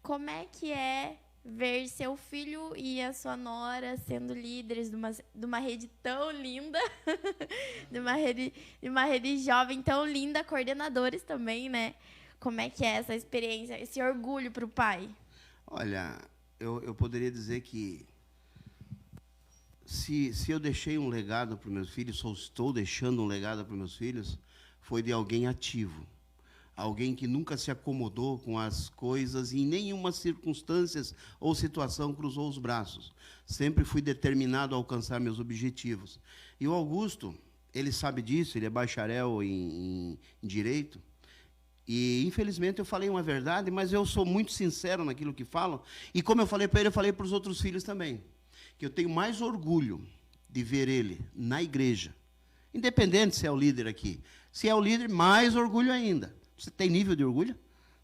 Como é que é ver seu filho e a sua nora sendo líderes de uma rede tão linda, de uma rede jovem tão linda, coordenadores também, né? Como é que é essa experiência, esse orgulho para o pai? Olha, eu poderia dizer que se eu deixei um legado para os meus filhos, só estou deixando um legado para os meus filhos, foi de alguém ativo. Alguém que nunca se acomodou com as coisas e em nenhuma circunstância ou situação cruzou os braços. Sempre fui determinado a alcançar meus objetivos. E o Augusto, ele sabe disso, ele é bacharel em Direito. E, infelizmente, eu falei uma verdade, mas eu sou muito sincero naquilo que falo. E, como eu falei para ele, eu falei para os outros filhos também. Que eu tenho mais orgulho de ver ele na igreja. Independente se é o líder aqui. Se é o líder, mais orgulho ainda. Você tem nível de orgulho?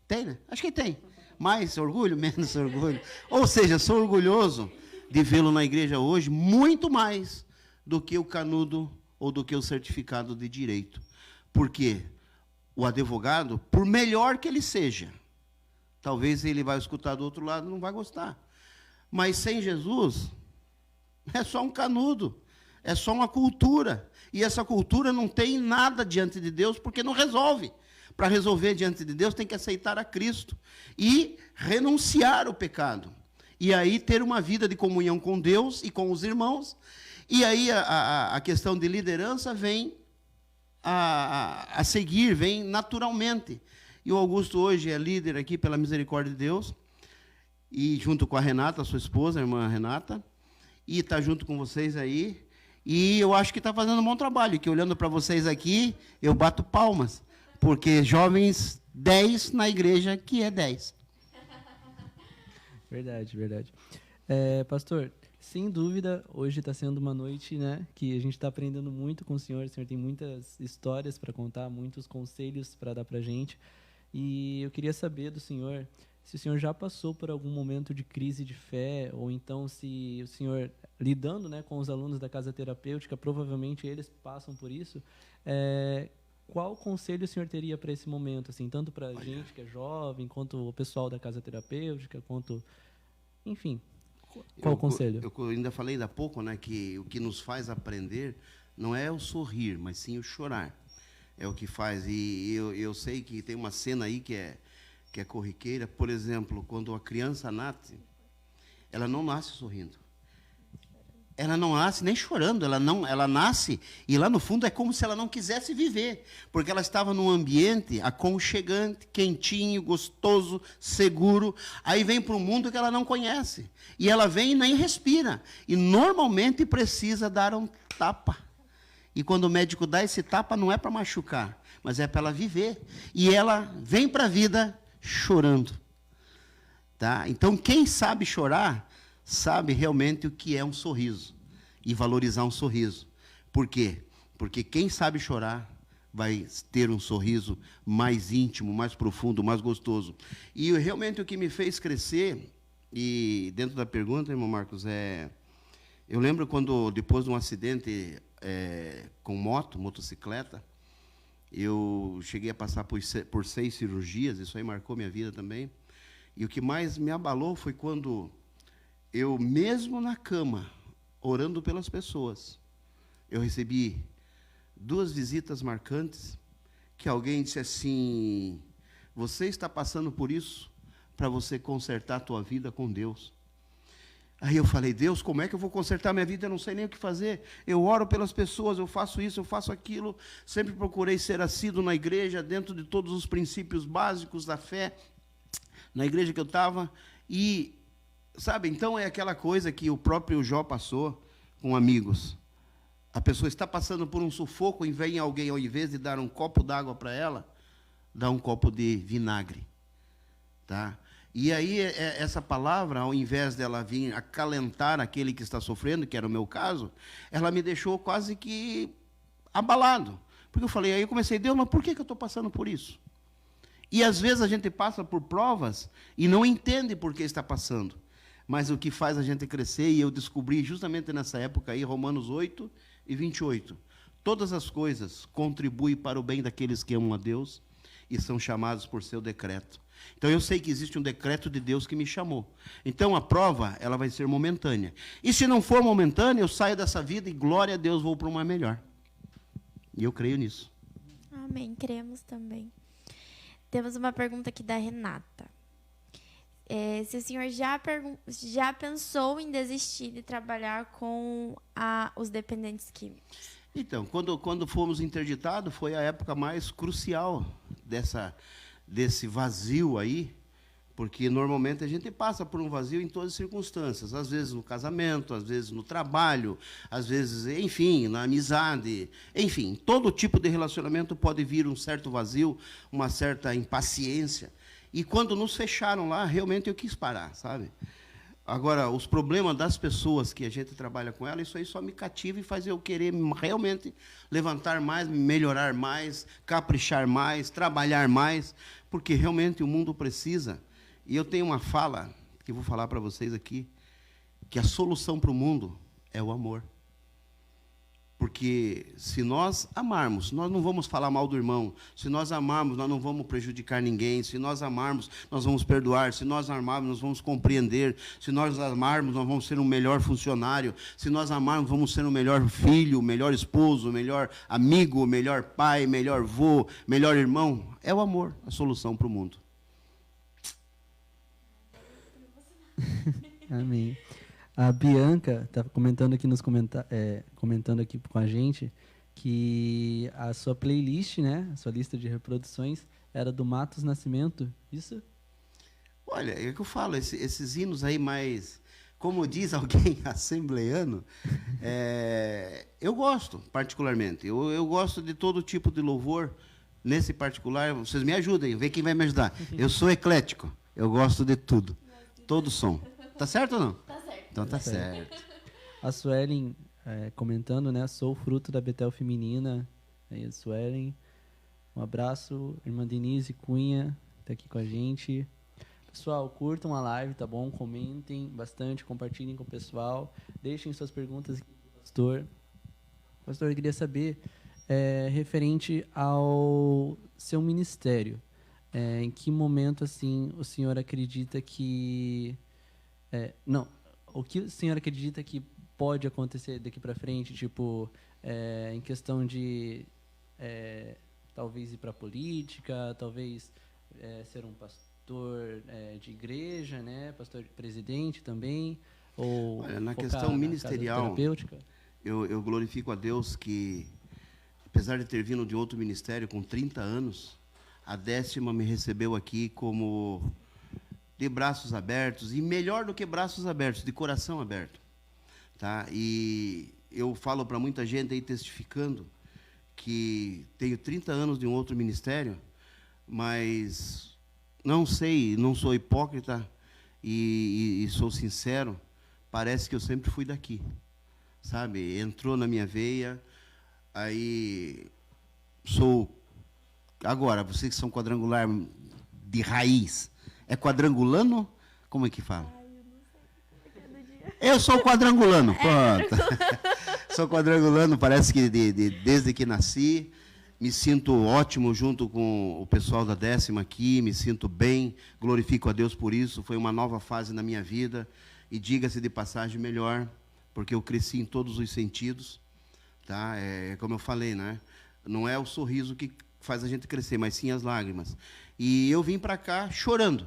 Tem, né? Acho que tem. Mais orgulho, menos orgulho. Ou seja, sou orgulhoso de vê-lo na igreja hoje, muito mais do que o canudo ou do que o certificado de direito. Por quê? O advogado, por melhor que ele seja, talvez ele vai escutar do outro lado e não vai gostar. Mas sem Jesus, é só um canudo, é só uma cultura. E essa cultura não tem nada diante de Deus, porque não resolve. Para resolver diante de Deus, tem que aceitar a Cristo e renunciar ao pecado. E aí ter uma vida de comunhão com Deus e com os irmãos. E aí a questão de liderança vem a seguir, vem naturalmente. E o Augusto hoje é líder aqui pela misericórdia de Deus, e junto com a Renata, sua esposa, a irmã Renata, e está junto com vocês aí, e eu acho que está fazendo um bom trabalho, que olhando para vocês aqui, eu bato palmas, porque jovens 10 na igreja, que é 10. Verdade, verdade. Pastor, sem dúvida, hoje está sendo uma noite, né, que a gente está aprendendo muito com o senhor tem muitas histórias para contar, muitos conselhos para dar para a gente, e eu queria saber do senhor, se o senhor já passou por algum momento de crise de fé, ou então se o senhor, lidando, né, com os alunos da casa terapêutica, provavelmente eles passam por isso, qual conselho o senhor teria para esse momento, assim, tanto para a gente que é jovem, quanto o pessoal da casa terapêutica, quanto, enfim... Qual o conselho? Eu ainda falei ainda há pouco, né, que o que nos faz aprender não é o sorrir, mas sim o chorar. É o que faz. E eu sei que tem uma cena aí que é corriqueira. Por exemplo, quando a criança nasce, ela não nasce sorrindo. Ela não nasce nem chorando, ela nasce e lá no fundo é como se ela não quisesse viver, porque ela estava num ambiente aconchegante, quentinho, gostoso, seguro, aí vem para um mundo que ela não conhece, e ela vem e nem respira, e normalmente precisa dar um tapa, e quando o médico dá esse tapa não é para machucar, mas é para ela viver. E ela vem para a vida chorando. Tá? Então, quem sabe chorar, sabe realmente o que é um sorriso. E valorizar um sorriso. Por quê? Porque quem sabe chorar vai ter um sorriso mais íntimo, mais profundo, mais gostoso. E realmente o que me fez crescer, e dentro da pergunta, irmão Marcos, eu lembro quando, depois de um acidente com motocicleta, eu cheguei a passar por 6 cirurgias, isso aí marcou minha vida também. E o que mais me abalou foi quando eu, mesmo na cama, orando pelas pessoas, eu recebi 2 visitas marcantes, que alguém disse assim: você está passando por isso para você consertar a tua vida com Deus. Aí eu falei: Deus, como é que eu vou consertar minha vida? Eu não sei nem o que fazer. Eu oro pelas pessoas, eu faço isso, eu faço aquilo. Sempre procurei ser assíduo na igreja, dentro de todos os princípios básicos da fé, na igreja que eu estava. E, sabe, então é aquela coisa que o próprio Jó passou com amigos. A pessoa está passando por um sufoco e vem alguém, ao invés de dar um copo d'água para ela, dá um copo de vinagre. Tá? E aí, essa palavra, ao invés dela vir acalentar aquele que está sofrendo, que era o meu caso, ela me deixou quase que abalado. Porque eu falei, aí eu comecei, Deus, mas por que eu estou passando por isso? E às vezes a gente passa por provas e não entende por que está passando. Mas o que faz a gente crescer, e eu descobri justamente nessa época aí, Romanos 8:28. Todas as coisas contribuem para o bem daqueles que amam a Deus e são chamados por seu decreto. Então, eu sei que existe um decreto de Deus que me chamou. Então, a prova, ela vai ser momentânea. E se não for momentânea, eu saio dessa vida e, glória a Deus, vou para uma melhor. E eu creio nisso. Amém, cremos também. Temos uma pergunta aqui da Renata. Se o senhor já pensou em desistir de trabalhar com os dependentes químicos? Então, quando fomos interditados, foi a época mais crucial desse vazio aí, porque normalmente a gente passa por um vazio em todas as circunstâncias, às vezes no casamento, às vezes no trabalho, às vezes, enfim, na amizade, enfim, todo tipo de relacionamento pode vir um certo vazio, uma certa impaciência. E quando nos fecharam lá, realmente eu quis parar, sabe? Agora, os problemas das pessoas que a gente trabalha com elas, isso aí só me cativa e faz eu querer realmente levantar mais, melhorar mais, caprichar mais, trabalhar mais, porque realmente o mundo precisa. E eu tenho uma fala, que eu vou falar para vocês aqui, que a solução para o mundo é o amor. Porque se nós amarmos, nós não vamos falar mal do irmão. Se nós amarmos, nós não vamos prejudicar ninguém. Se nós amarmos, nós vamos perdoar. Se nós amarmos, nós vamos compreender. Se nós amarmos, nós vamos ser um melhor funcionário. Se nós amarmos, vamos ser um melhor filho, melhor esposo, melhor amigo, melhor pai, melhor vô, melhor irmão. É o amor a solução para o mundo. Amém. A Bianca está comentando aqui comentando aqui com a gente que a sua playlist, né, a sua lista de reproduções era do Matos Nascimento, isso? Olha, é que eu falo, esses hinos aí mais, como diz alguém assembleano, eu gosto particularmente. Eu gosto de todo tipo de louvor. Nesse particular, vocês me ajudem, vê quem vai me ajudar. Eu sou eclético, eu gosto de tudo, todo som. Tá certo ou não? Tá certo. Então tá certo. A Suelen comentando, né? Sou fruto da Betel Feminina. Aí, a Suelen. Um abraço. Irmã Denise Cunha tá aqui com a gente. Pessoal, curtam a live, tá bom? Comentem bastante, compartilhem com o pessoal. Deixem suas perguntas aqui pro pastor. Pastor, eu queria saber, referente ao seu ministério, em que momento, assim, o senhor acredita que... o que o senhor acredita que pode acontecer daqui para frente, tipo, em questão de talvez ir para a política, talvez ser um pastor de igreja, né, pastor presidente também, ou olha, na focar questão na ministerial, casa terapêutica? eu glorifico a Deus que, apesar de ter vindo de outro ministério com 30 anos, a 10ª me recebeu aqui como de braços abertos, e melhor do que braços abertos, de coração aberto. Tá? E eu falo para muita gente aí testificando que tenho 30 anos de um outro ministério, mas não sei, não sou hipócrita e sou sincero, parece que eu sempre fui daqui, sabe? Entrou na minha veia, aí sou... Agora, vocês que são quadrangular de raiz, é quadrangulano? Como é que fala? Eu sou quadrangulano, pronto. Sou quadrangulano, parece que desde que nasci. Me sinto ótimo junto com o pessoal da 10ª aqui, me sinto bem, glorifico a Deus por isso. Foi uma nova fase na minha vida e, diga-se de passagem, melhor, porque eu cresci em todos os sentidos. Tá? Como eu falei, né? Não é o sorriso que faz a gente crescer, mas sim as lágrimas. E eu vim para cá chorando,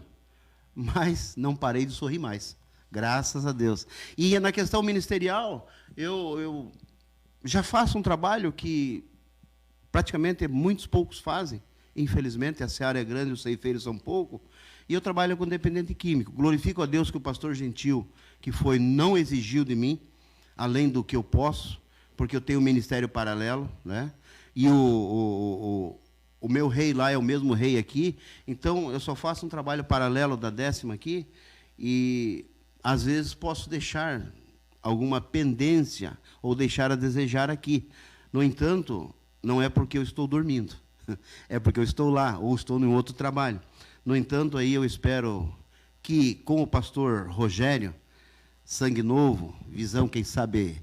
mas não parei de sorrir mais. Graças a Deus. E na questão ministerial, eu já faço um trabalho que praticamente muitos poucos fazem. Infelizmente, a seara é grande, os ceifeiros são poucos. E eu trabalho com dependente químico. Glorifico a Deus que o pastor Gentil, que foi, não exigiu de mim, além do que eu posso, porque eu tenho um ministério paralelo, né? E o meu rei lá é o mesmo rei aqui. Então, eu só faço um trabalho paralelo da 10ª aqui e... às vezes posso deixar alguma pendência ou deixar a desejar aqui. No entanto, não é porque eu estou dormindo, é porque eu estou lá ou estou em outro trabalho. No entanto, aí eu espero que, com o pastor Rogério, sangue novo, visão, quem sabe,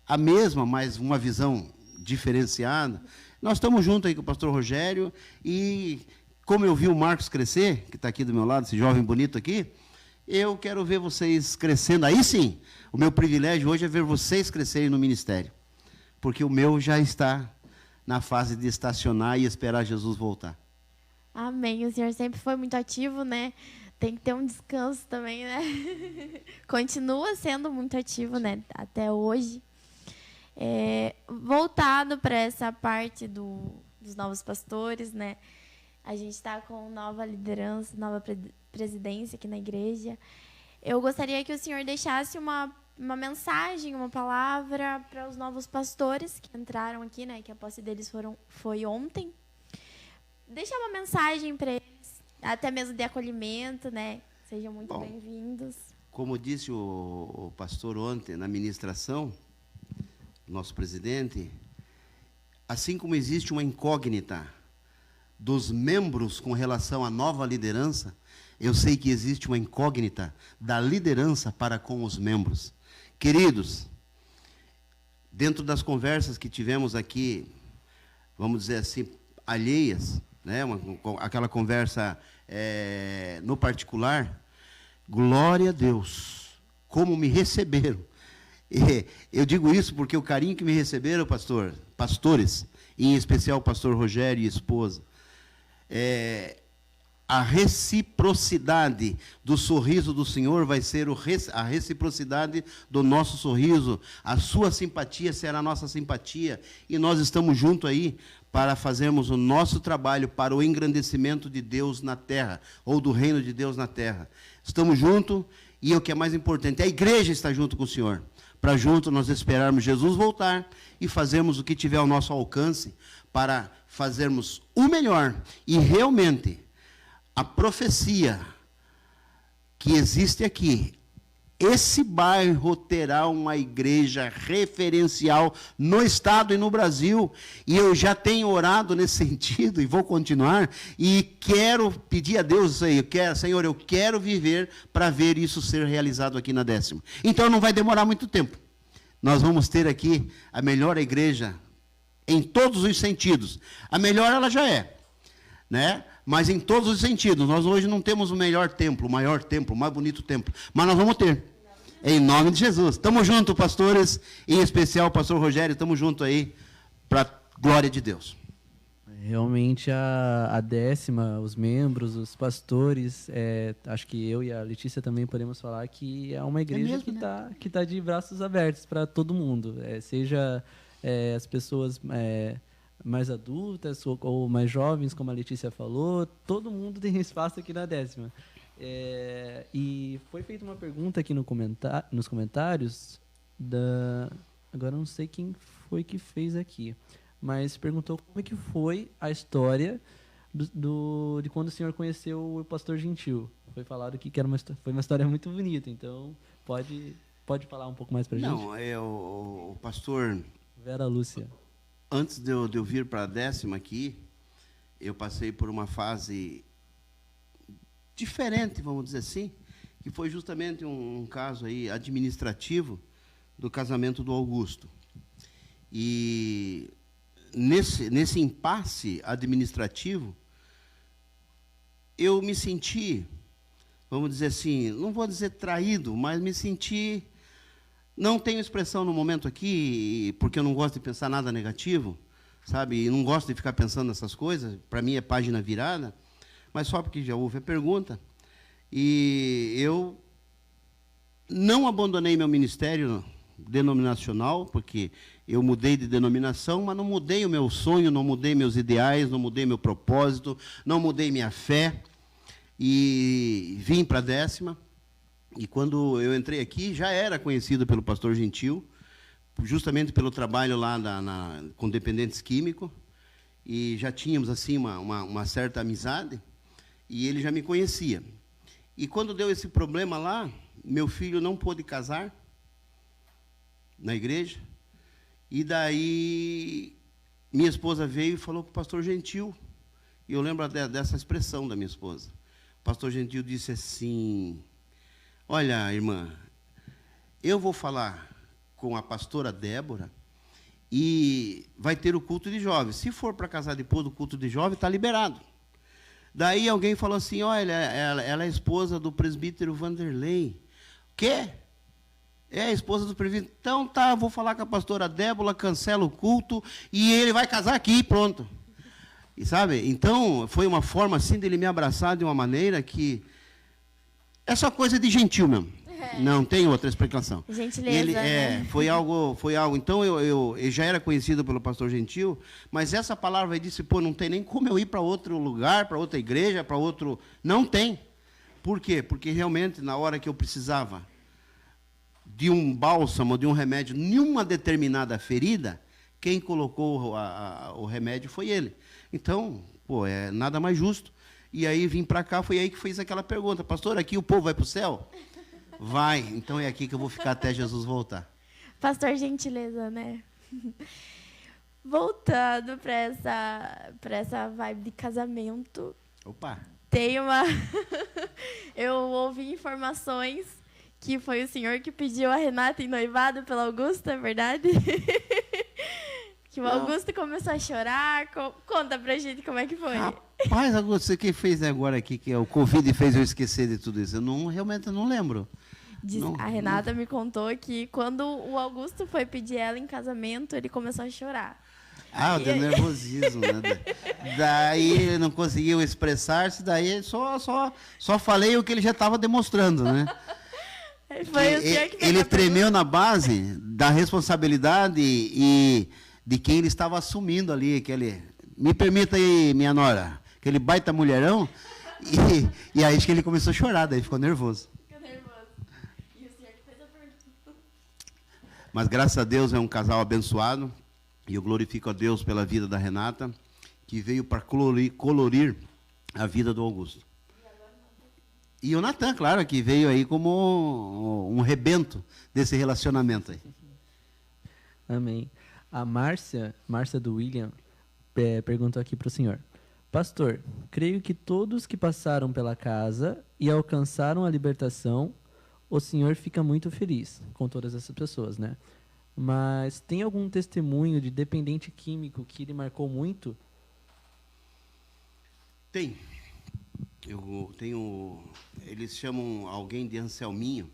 a mesma, mas uma visão diferenciada, nós estamos juntos aí com o pastor Rogério e, como eu vi o Marcos crescer, que está aqui do meu lado, esse jovem bonito aqui, eu quero ver vocês crescendo. Aí sim, o meu privilégio hoje é ver vocês crescerem no ministério. Porque o meu já está na fase de estacionar e esperar Jesus voltar. Amém. O senhor sempre foi muito ativo, né? Tem que ter um descanso também, né? Continua sendo muito ativo, né? Até hoje. Voltado para essa parte dos novos pastores, né? A gente está com nova liderança, nova presidência aqui na igreja. Eu gostaria que o senhor deixasse uma mensagem, uma palavra para os novos pastores que entraram aqui, né? Que a posse deles foi ontem. Deixar uma mensagem para eles, até mesmo de acolhimento, né? Sejam muito bem-vindos. Como disse o pastor ontem na ministração, nosso presidente, assim como existe uma incógnita dos membros com relação à nova liderança, eu sei que existe uma incógnita da liderança para com os membros. Queridos, dentro das conversas que tivemos aqui, vamos dizer assim, alheias, né, aquela conversa no particular, glória a Deus, como me receberam. Eu digo isso porque o carinho que me receberam, pastores, em especial o pastor Rogério e esposa, a reciprocidade do sorriso do Senhor vai ser a reciprocidade do nosso sorriso. A sua simpatia será a nossa simpatia. E nós estamos juntos aí para fazermos o nosso trabalho para o engrandecimento de Deus na terra, ou do reino de Deus na terra. Estamos juntos e o que é mais importante, a igreja está junto com o Senhor. Para juntos nós esperarmos Jesus voltar e fazermos o que tiver ao nosso alcance para fazermos o melhor. E realmente, a profecia que existe aqui, esse bairro terá uma igreja referencial no estado e no Brasil, e eu já tenho orado nesse sentido, e vou continuar, e quero pedir a Deus isso aí, Senhor, eu quero viver para ver isso ser realizado aqui na 10ª. Então não vai demorar muito tempo. Nós vamos ter aqui a melhor igreja em todos os sentidos. A melhor ela já é, né? Mas em todos os sentidos. Nós hoje não temos o melhor templo, o maior templo, o mais bonito templo, mas nós vamos ter. Em nome de Jesus. Estamos juntos, pastores, em especial o pastor Rogério, estamos juntos aí para a glória de Deus. Realmente a 10ª, os membros, os pastores, acho que eu e a Letícia também podemos falar que é uma igreja que tá de braços abertos para todo mundo, seja as pessoas mais adultas ou mais jovens, como a Letícia falou, todo mundo tem espaço aqui na 10ª. E foi feita uma pergunta aqui nos comentários, agora não sei quem foi que fez aqui, mas perguntou como é que foi a história de quando o senhor conheceu o pastor Gentil. Foi falado aqui que foi uma história muito bonita, então pode falar um pouco mais pra gente? Não, o pastor... Vera Lúcia. Antes de eu vir para a 10ª aqui, eu passei por uma fase diferente, vamos dizer assim, que foi justamente um caso aí administrativo do casamento do Augusto. E nesse impasse administrativo, eu me senti, vamos dizer assim, não vou dizer traído, mas me senti... Não tenho expressão no momento aqui, porque eu não gosto de pensar nada negativo, sabe? E não gosto de ficar pensando nessas coisas, para mim é página virada, mas só porque já houve a pergunta. E eu não abandonei meu ministério denominacional, porque eu mudei de denominação, mas não mudei o meu sonho, não mudei meus ideais, não mudei meu propósito, não mudei minha fé, e vim para a 10ª. E quando eu entrei aqui, já era conhecido pelo pastor Gentil, justamente pelo trabalho lá com dependentes químicos, e já tínhamos assim uma certa amizade, e ele já me conhecia. E quando deu esse problema lá, meu filho não pôde casar na igreja, e daí minha esposa veio e falou para o pastor Gentil, e eu lembro dessa expressão da minha esposa. O pastor Gentil disse assim: olha, irmã, eu vou falar com a pastora Débora e vai ter o culto de jovens. Se for para casar depois do culto de jovens, está liberado. Daí alguém falou assim, olha, ela é esposa do presbítero Vanderlei. O quê? É a esposa do presbítero. Então tá, vou falar com a pastora Débora, cancela o culto e ele vai casar aqui, pronto. E sabe, então foi uma forma assim dele me abraçar de uma maneira que... É só coisa de gentil mesmo. Não tem outra explicação. Gentileza, né? Foi algo. Então, eu já era conhecido pelo pastor Gentil, mas essa palavra aí disse, pô, não tem nem como eu ir para outro lugar, para outra igreja, para outro... Não tem. Por quê? Porque realmente, na hora que eu precisava de um bálsamo, de um remédio, em uma determinada ferida, quem colocou o remédio foi ele. Então, pô, é nada mais justo. E aí vim para cá, foi aí que fez aquela pergunta, pastor, aqui o povo vai para o céu? Vai, então é aqui que eu vou ficar até Jesus voltar. Pastor Gentileza, né? Voltando para essa vibe de casamento. Opa! Tem uma... Eu ouvi informações que foi o senhor que pediu a Renata em noivado pelo Augusto, é verdade? Que o Augusto começou a chorar. Conta pra gente como é que foi. Rapaz, Augusto, você que fez agora aqui, que o Covid fez eu esquecer de tudo isso. Eu realmente não lembro. A Renata me contou que quando o Augusto foi pedir ela em casamento, ele começou a chorar. Ah, deu nervosismo, né? Daí ele não conseguiu expressar-se, daí só falei o que ele já estava demonstrando, né? Foi o senhor que ele tremeu na base da responsabilidade e de quem ele estava assumindo ali, me permita aí, minha nora, aquele baita mulherão, e aí acho que ele começou a chorar, daí ficou nervoso. E o senhor que fez a pergunta. Mas graças a Deus é um casal abençoado, e eu glorifico a Deus pela vida da Renata, que veio para colorir a vida do Augusto. E o Natan, claro, que veio aí como um rebento desse relacionamento aí. Amém. A Márcia do William, perguntou aqui para o senhor. Pastor, creio que todos que passaram pela casa e alcançaram a libertação, o senhor fica muito feliz com todas essas pessoas, né? Mas tem algum testemunho de dependente químico que lhe marcou muito? Tem. Eu tenho... Eles chamam alguém de Anselminho,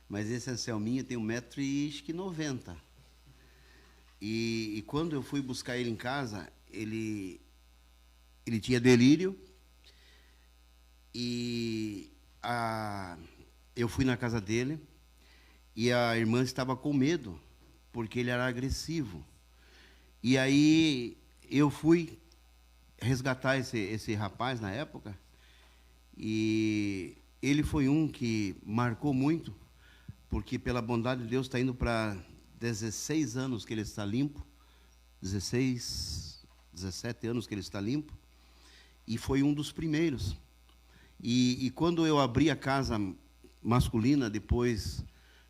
mas esse Anselminho tem 1,90 m. E quando eu fui buscar ele em casa, ele tinha delírio, e eu fui na casa dele, e a irmã estava com medo, porque ele era agressivo. E aí eu fui resgatar esse rapaz na época, e ele foi um que marcou muito, porque pela bondade de Deus está indo para 16 anos que ele está limpo, 16, 17 anos que ele está limpo, e foi um dos primeiros. E quando eu abri a casa masculina, depois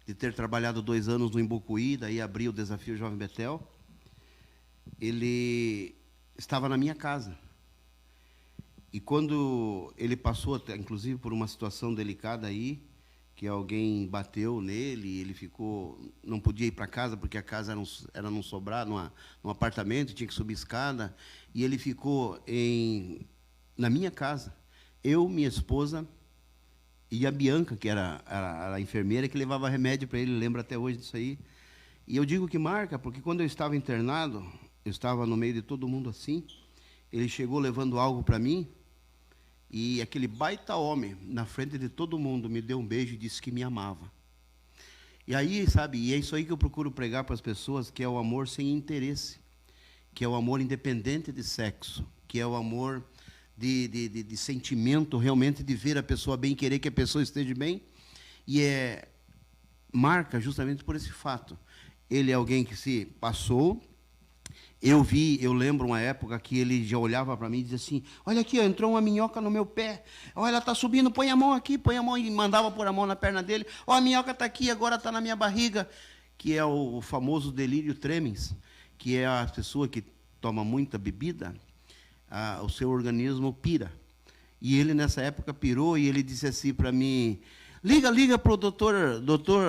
de ter trabalhado 2 anos no Imbucuí, daí abri o Desafio Jovem Betel, ele estava na minha casa. E quando ele passou, inclusive, por uma situação delicada aí, que alguém bateu nele, ele ficou, não podia ir para casa, porque a casa era num sobrado, num apartamento, tinha que subir escada, e ele ficou na minha casa. Eu, minha esposa e a Bianca, que era a enfermeira, que levava remédio para ele, lembro até hoje disso aí. E eu digo que marca, porque quando eu estava internado, eu estava no meio de todo mundo assim, ele chegou levando algo para mim, e aquele baita homem, na frente de todo mundo, me deu um beijo e disse que me amava. E aí, sabe, e é isso aí que eu procuro pregar para as pessoas, que é o amor sem interesse, que é o amor independente de sexo, que é o amor de sentimento, realmente, de ver a pessoa bem, querer que a pessoa esteja bem, e marca justamente por esse fato. Ele é alguém que se passou. Eu lembro uma época que ele já olhava para mim e dizia assim, olha aqui, entrou uma minhoca no meu pé, olha, ela está subindo, põe a mão aqui, põe a mão, e mandava pôr a mão na perna dele, a minhoca está aqui, agora está na minha barriga, que é o famoso delírio tremens, que é a pessoa que toma muita bebida, o seu organismo pira. E ele, nessa época, pirou, e ele disse assim para mim, liga para o doutor,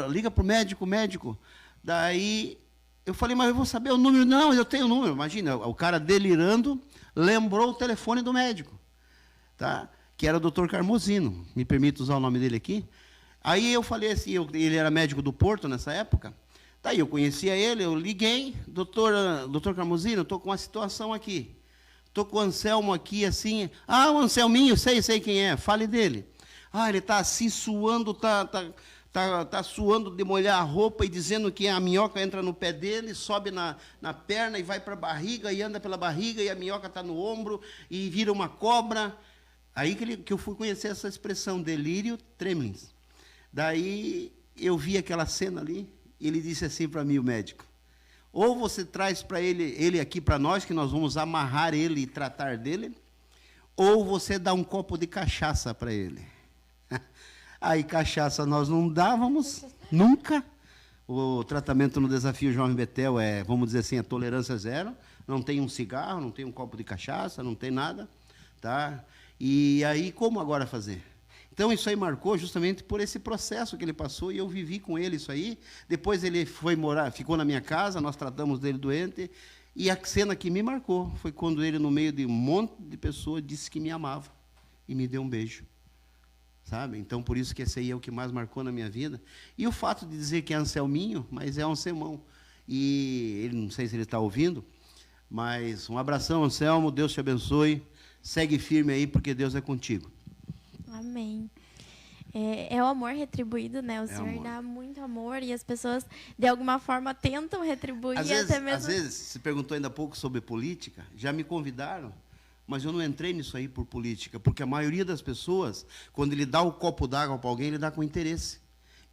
liga para o médico. Daí eu falei, mas eu vou saber o número. Não, eu tenho o número. Imagina, o cara delirando, lembrou o telefone do médico, tá? Que era o doutor Carmozino. Me permite usar o nome dele aqui? Aí eu falei assim, ele era médico do Porto nessa época. Daí eu conhecia ele, eu liguei, doutor Carmozino, estou com uma situação aqui. Estou com o Anselmo aqui, assim. Ah, o Anselminho, sei quem é, fale dele. Ah, ele está assim suando, está suando de molhar a roupa e dizendo que a minhoca entra no pé dele, sobe na perna e vai para a barriga e anda pela barriga e a minhoca está no ombro e vira uma cobra. Aí que eu fui conhecer essa expressão, delírio tremens. Daí eu vi aquela cena ali, e ele disse assim para mim, o médico, ou você traz para ele aqui para nós, que nós vamos amarrar ele e tratar dele, ou você dá um copo de cachaça para ele. Aí, cachaça nós não dávamos, nunca. O tratamento no Desafio Jovem Betel é, vamos dizer assim, a tolerância zero. Não tem um cigarro, não tem um copo de cachaça, não tem nada. Tá? E aí, como agora fazer? Então, isso aí marcou justamente por esse processo que ele passou, e eu vivi com ele isso aí. Depois ele foi morar, ficou na minha casa, nós tratamos dele doente, e a cena que me marcou foi quando ele, no meio de um monte de pessoas, disse que me amava e me deu um beijo. Sabe? Então, por isso que esse aí é o que mais marcou na minha vida. E o fato de dizer que é Anselminho, mas é Anselmão. E ele, não sei se ele está ouvindo, mas um abração, Anselmo, Deus te abençoe. Segue firme aí, porque Deus é contigo. Amém. É o amor retribuído, né? O Senhor dá muito amor e as pessoas, de alguma forma, tentam retribuir. Às vezes, se perguntou ainda há pouco sobre política, já me convidaram, mas eu não entrei nisso aí por política, porque a maioria das pessoas, quando ele dá o copo d'água para alguém, ele dá com interesse.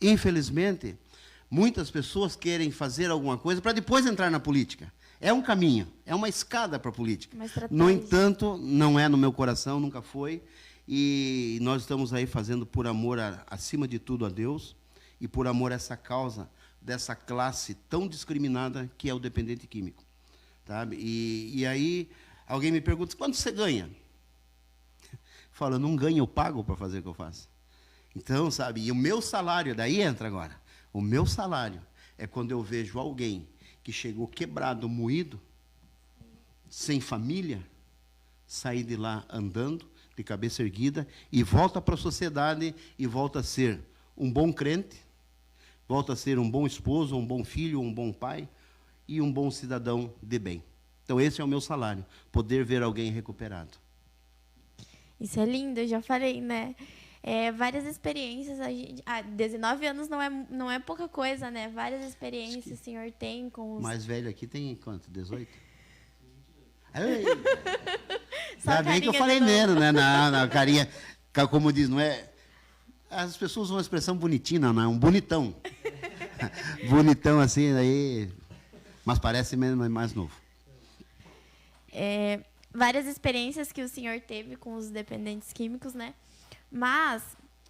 Infelizmente, muitas pessoas querem fazer alguma coisa para depois entrar na política. É um caminho, é uma escada para a política. No entanto, não é no meu coração, nunca foi. E nós estamos aí fazendo por amor, acima de tudo, a Deus, e por amor a essa causa, dessa classe tão discriminada que é o dependente químico. Sabe? E aí, alguém me pergunta, quanto você ganha? Fala, eu não ganho, eu pago para fazer o que eu faço. Então, sabe, e o meu salário, daí entra agora, o meu salário é quando eu vejo alguém que chegou quebrado, moído, sem família, sair de lá andando, de cabeça erguida, e volta para a sociedade, e volta a ser um bom crente, volta a ser um bom esposo, um bom filho, um bom pai, e um bom cidadão de bem. Então, esse é o meu salário, poder ver alguém recuperado. Isso é lindo, eu já falei, né? Várias experiências, 19 anos não é pouca coisa, né? Várias experiências o senhor tem com os... Mais velho aqui tem quanto? 18? Ainda bem que eu falei menos, né? Na carinha, como diz, não é... As pessoas usam uma expressão bonitina, não é? Um bonitão. Bonitão assim, aí... Mas parece mesmo mais novo. várias experiências que o senhor teve com os dependentes químicos, né? Mas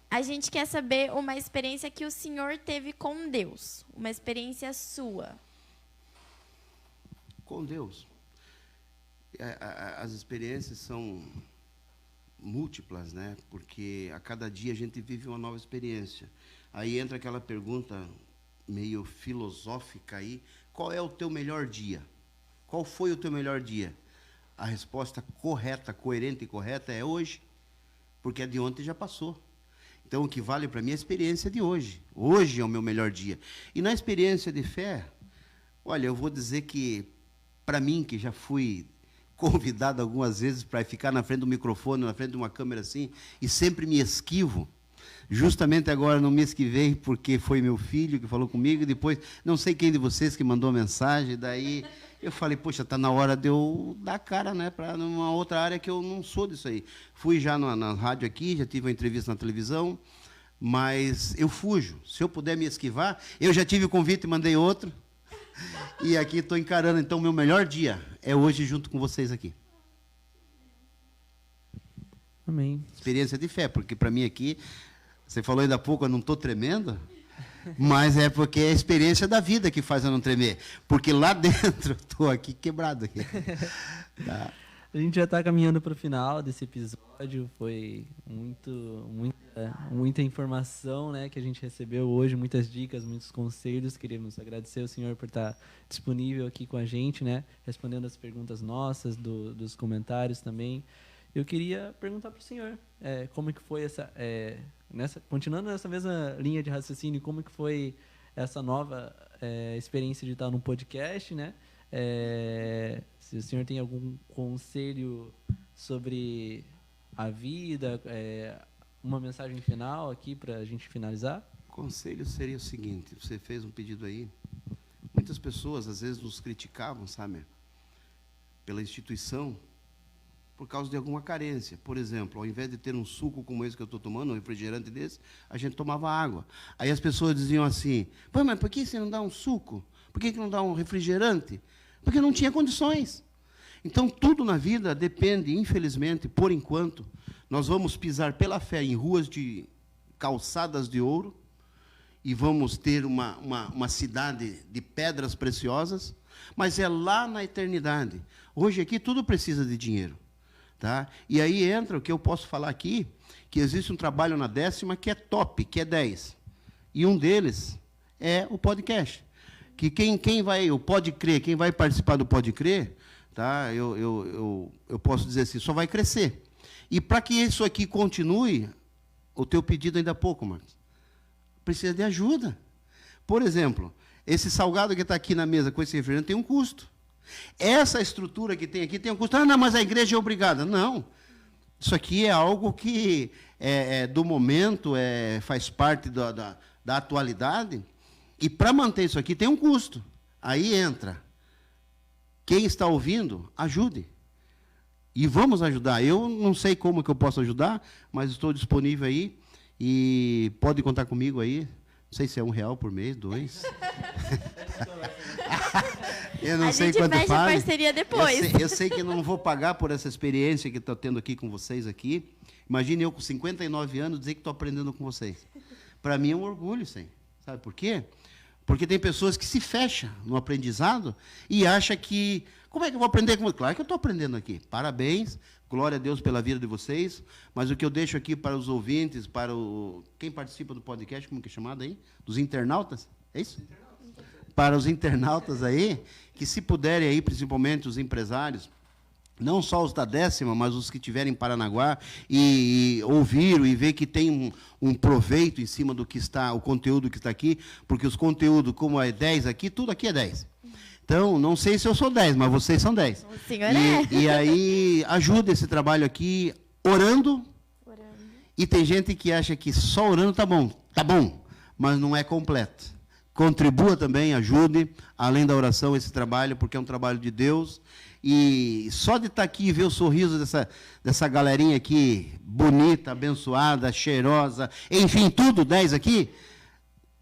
a gente quer saber uma experiência que o senhor teve com Deus, uma experiência sua. Com Deus. As experiências são múltiplas, né? Porque a cada dia a gente vive uma nova experiência. Aí entra aquela pergunta meio filosófica aí, qual é o teu melhor dia? Qual foi o teu melhor dia? A resposta correta, coerente e correta é hoje, porque a de ontem já passou. Então, o que vale para mim é a experiência de hoje. Hoje é o meu melhor dia. E na experiência de fé, olha, eu vou dizer que, para mim, que já fui convidado algumas vezes para ficar na frente do microfone, na frente de uma câmera assim, e sempre me esquivo. Justamente agora não me esquivei porque foi meu filho que falou comigo, e depois, não sei quem de vocês que mandou a mensagem, daí eu falei, poxa, está na hora de eu dar cara, né, para numa outra área que eu não sou disso aí. Fui já na rádio aqui, já tive uma entrevista na televisão, mas eu fujo. Se eu puder me esquivar, eu já tive o convite e mandei outro, e aqui estou encarando. Então, meu melhor dia é hoje junto com vocês aqui. Amém. Experiência de fé, porque para mim aqui, você falou ainda há pouco, eu não estou tremendo, mas é porque é a experiência da vida que faz eu não tremer. Porque lá dentro, estou aqui quebrado. Aqui. Tá. A gente já está caminhando para o final desse episódio. Foi muita informação, né, que a gente recebeu hoje, muitas dicas, muitos conselhos. Queríamos agradecer ao senhor por estar disponível aqui com a gente, né, respondendo as perguntas nossas, dos comentários também. Eu queria perguntar para o senhor como que foi continuando nessa mesma linha de raciocínio, como que foi essa nova experiência de estar no podcast, né? Se o senhor tem algum conselho sobre a vida, uma mensagem final aqui para a gente finalizar? O conselho seria o seguinte, você fez um pedido aí, muitas pessoas às vezes nos criticavam, sabe, pela instituição, por causa de alguma carência. Por exemplo, ao invés de ter um suco como esse que eu estou tomando, um refrigerante desse, a gente tomava água. Aí as pessoas diziam assim, pô, mas por que você não dá um suco? Por que não dá um refrigerante? Porque não tinha condições. Então, tudo na vida depende, infelizmente, por enquanto, nós vamos pisar pela fé em ruas de calçadas de ouro, e vamos ter uma cidade de pedras preciosas, mas é lá na eternidade. Hoje aqui tudo precisa de dinheiro. Tá? E aí entra o que eu posso falar aqui, que existe um trabalho na 10ª que é top, que é 10. E um deles é o podcast. Que quem vai, o Pode Crer, quem vai participar do Pode Crer, tá? Eu posso dizer assim, só vai crescer. E para que isso aqui continue, o teu pedido ainda há pouco, Marcos, precisa de ajuda. Por exemplo, esse salgado que está aqui na mesa com esse refrigerante tem um custo. Essa estrutura que tem aqui tem um custo. Ah, não, mas a igreja é obrigada. Não. Isso aqui é algo que do momento, faz parte da atualidade. E para manter isso aqui tem um custo. Aí entra. Quem está ouvindo, ajude. E vamos ajudar. Eu não sei como que eu posso ajudar, mas estou disponível aí. E pode contar comigo aí. Não sei se é R$1 por mês, 2. Eu não sei quanto fecha a parceria depois. Eu sei que eu não vou pagar por essa experiência que estou tendo aqui com vocês aqui. Imagine eu com 59 anos dizer que estou aprendendo com vocês. Para mim é um orgulho isso aí. Sabe por quê? Porque tem pessoas que se fecham no aprendizado e acham que... Como é que eu vou aprender com... Claro que eu estou aprendendo aqui. Parabéns, glória a Deus pela vida de vocês. Mas o que eu deixo aqui para os ouvintes, para quem participa do podcast, como que é chamado aí? Dos internautas? É isso? Para os internautas aí, que se puderem aí, principalmente os empresários, não só os da 10ª, mas os que estiverem em Paranaguá, e ouviram e ver que tem um proveito em cima do que está, o conteúdo que está aqui, porque os conteúdos, como é 10 aqui, tudo aqui é 10. Então, não sei se eu sou 10, mas vocês são 10. O senhor E aí, ajuda esse trabalho aqui, orando. E tem gente que acha que só orando tá bom, mas não é completo. Contribua também, ajude, além da oração, esse trabalho, porque é um trabalho de Deus. E só de estar aqui e ver o sorriso dessa galerinha aqui, bonita, abençoada, cheirosa, enfim, tudo 10 aqui,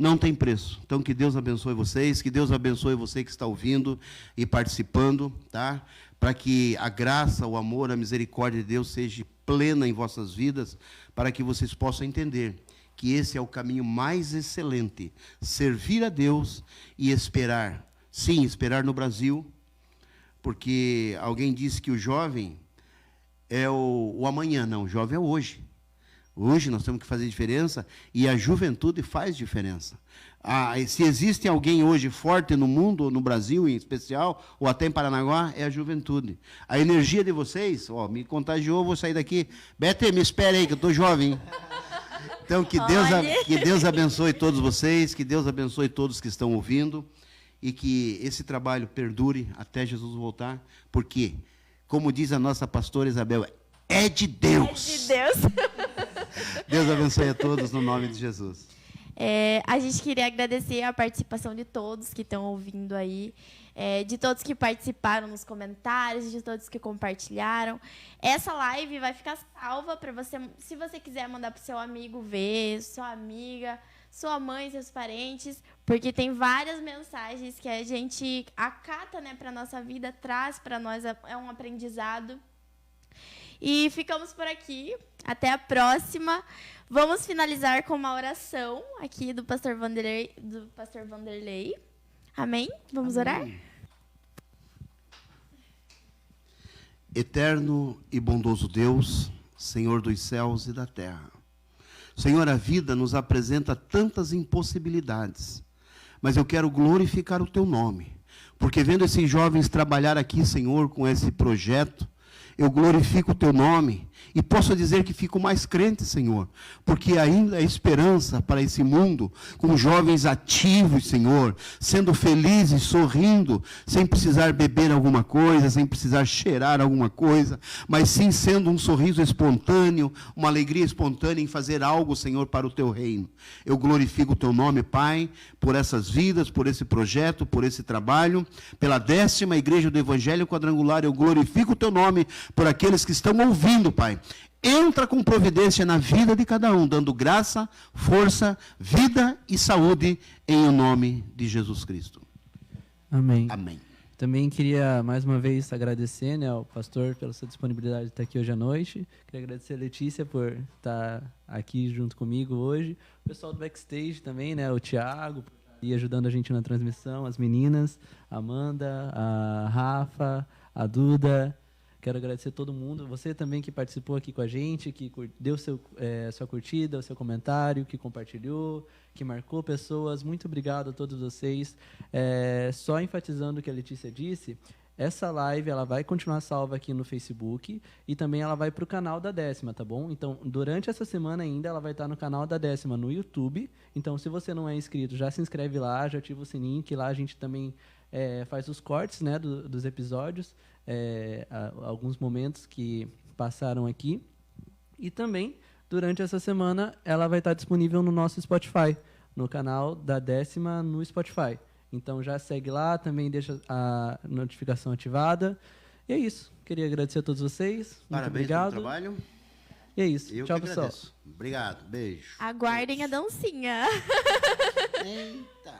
não tem preço. Então, que Deus abençoe vocês, que Deus abençoe você que está ouvindo e participando, tá? Para que a graça, o amor, a misericórdia de Deus seja plena em vossas vidas, para que vocês possam entender que esse é o caminho mais excelente, servir a Deus e esperar. Sim, esperar no Brasil, porque alguém disse que o jovem é o amanhã. Não, o jovem é hoje. Hoje nós temos que fazer diferença e a juventude faz diferença. Se existe alguém hoje forte no mundo, no Brasil em especial, ou até em Paranaguá, é a juventude. A energia de vocês, me contagiou, vou sair daqui. Bete, me espere aí, que eu estou jovem. Então, que Deus abençoe todos vocês, que Deus abençoe todos que estão ouvindo, e que esse trabalho perdure até Jesus voltar, porque, como diz a nossa pastora Isabel, é de Deus. É de Deus. Deus abençoe a todos no nome de Jesus. A gente queria agradecer a participação de todos que estão ouvindo aí, de todos que participaram nos comentários, de todos que compartilharam. Essa live vai ficar salva para você, se você quiser mandar para o seu amigo ver, sua amiga, sua mãe, seus parentes, porque tem várias mensagens que a gente acata, né, para a nossa vida, traz para nós, é um aprendizado. E ficamos por aqui. Até a próxima. Vamos finalizar com uma oração aqui do pastor Vanderlei. Amém? Vamos orar? Eterno e bondoso Deus, Senhor dos céus e da terra. Senhor, a vida nos apresenta tantas impossibilidades, mas eu quero glorificar o Teu nome, porque vendo esses jovens trabalhar aqui, Senhor, com esse projeto, eu glorifico o Teu nome e posso dizer que fico mais crente, Senhor, porque ainda há esperança para esse mundo, com jovens ativos, Senhor, sendo felizes, sorrindo, sem precisar beber alguma coisa, sem precisar cheirar alguma coisa, mas sim sendo um sorriso espontâneo, uma alegria espontânea em fazer algo, Senhor, para o Teu reino. Eu glorifico o Teu nome, Pai, por essas vidas, por esse projeto, por esse trabalho, pela 10ª Igreja do Evangelho Quadrangular. Eu glorifico o Teu nome por aqueles que estão ouvindo, Pai. Entra com providência na vida de cada um, dando graça, força, vida e saúde, em o nome de Jesus Cristo. Amém. Amém. Também queria, mais uma vez, agradecer, né, ao pastor pela sua disponibilidade de estar aqui hoje à noite. Queria agradecer a Letícia por estar aqui junto comigo hoje. O pessoal do backstage também, né, o Thiago, por estar aí ajudando a gente na transmissão, as meninas, a Amanda, a Rafa, a Duda. Quero agradecer a todo mundo. Você também que participou aqui com a gente, que deu sua curtida, o seu comentário, que compartilhou, que marcou pessoas. Muito obrigado a todos vocês. Só enfatizando o que a Letícia disse, essa live ela vai continuar salva aqui no Facebook e também ela vai para o canal da 10ª, tá bom? Então, durante essa semana ainda, ela vai estar no canal da 10ª no YouTube. Então, se você não é inscrito, já se inscreve lá, já ativa o sininho, que lá a gente também faz os cortes, né, dos episódios. Alguns momentos que passaram aqui. E também, durante essa semana, ela vai estar disponível no nosso Spotify, no canal da 10ª no Spotify. Então já segue lá, também deixa a notificação ativada. E é isso. Queria agradecer a todos vocês. Muito obrigado. Pelo trabalho. E é isso. Eu tchau, que pessoal. agradeço. Obrigado. Beijo. Aguardem a dancinha. Eita.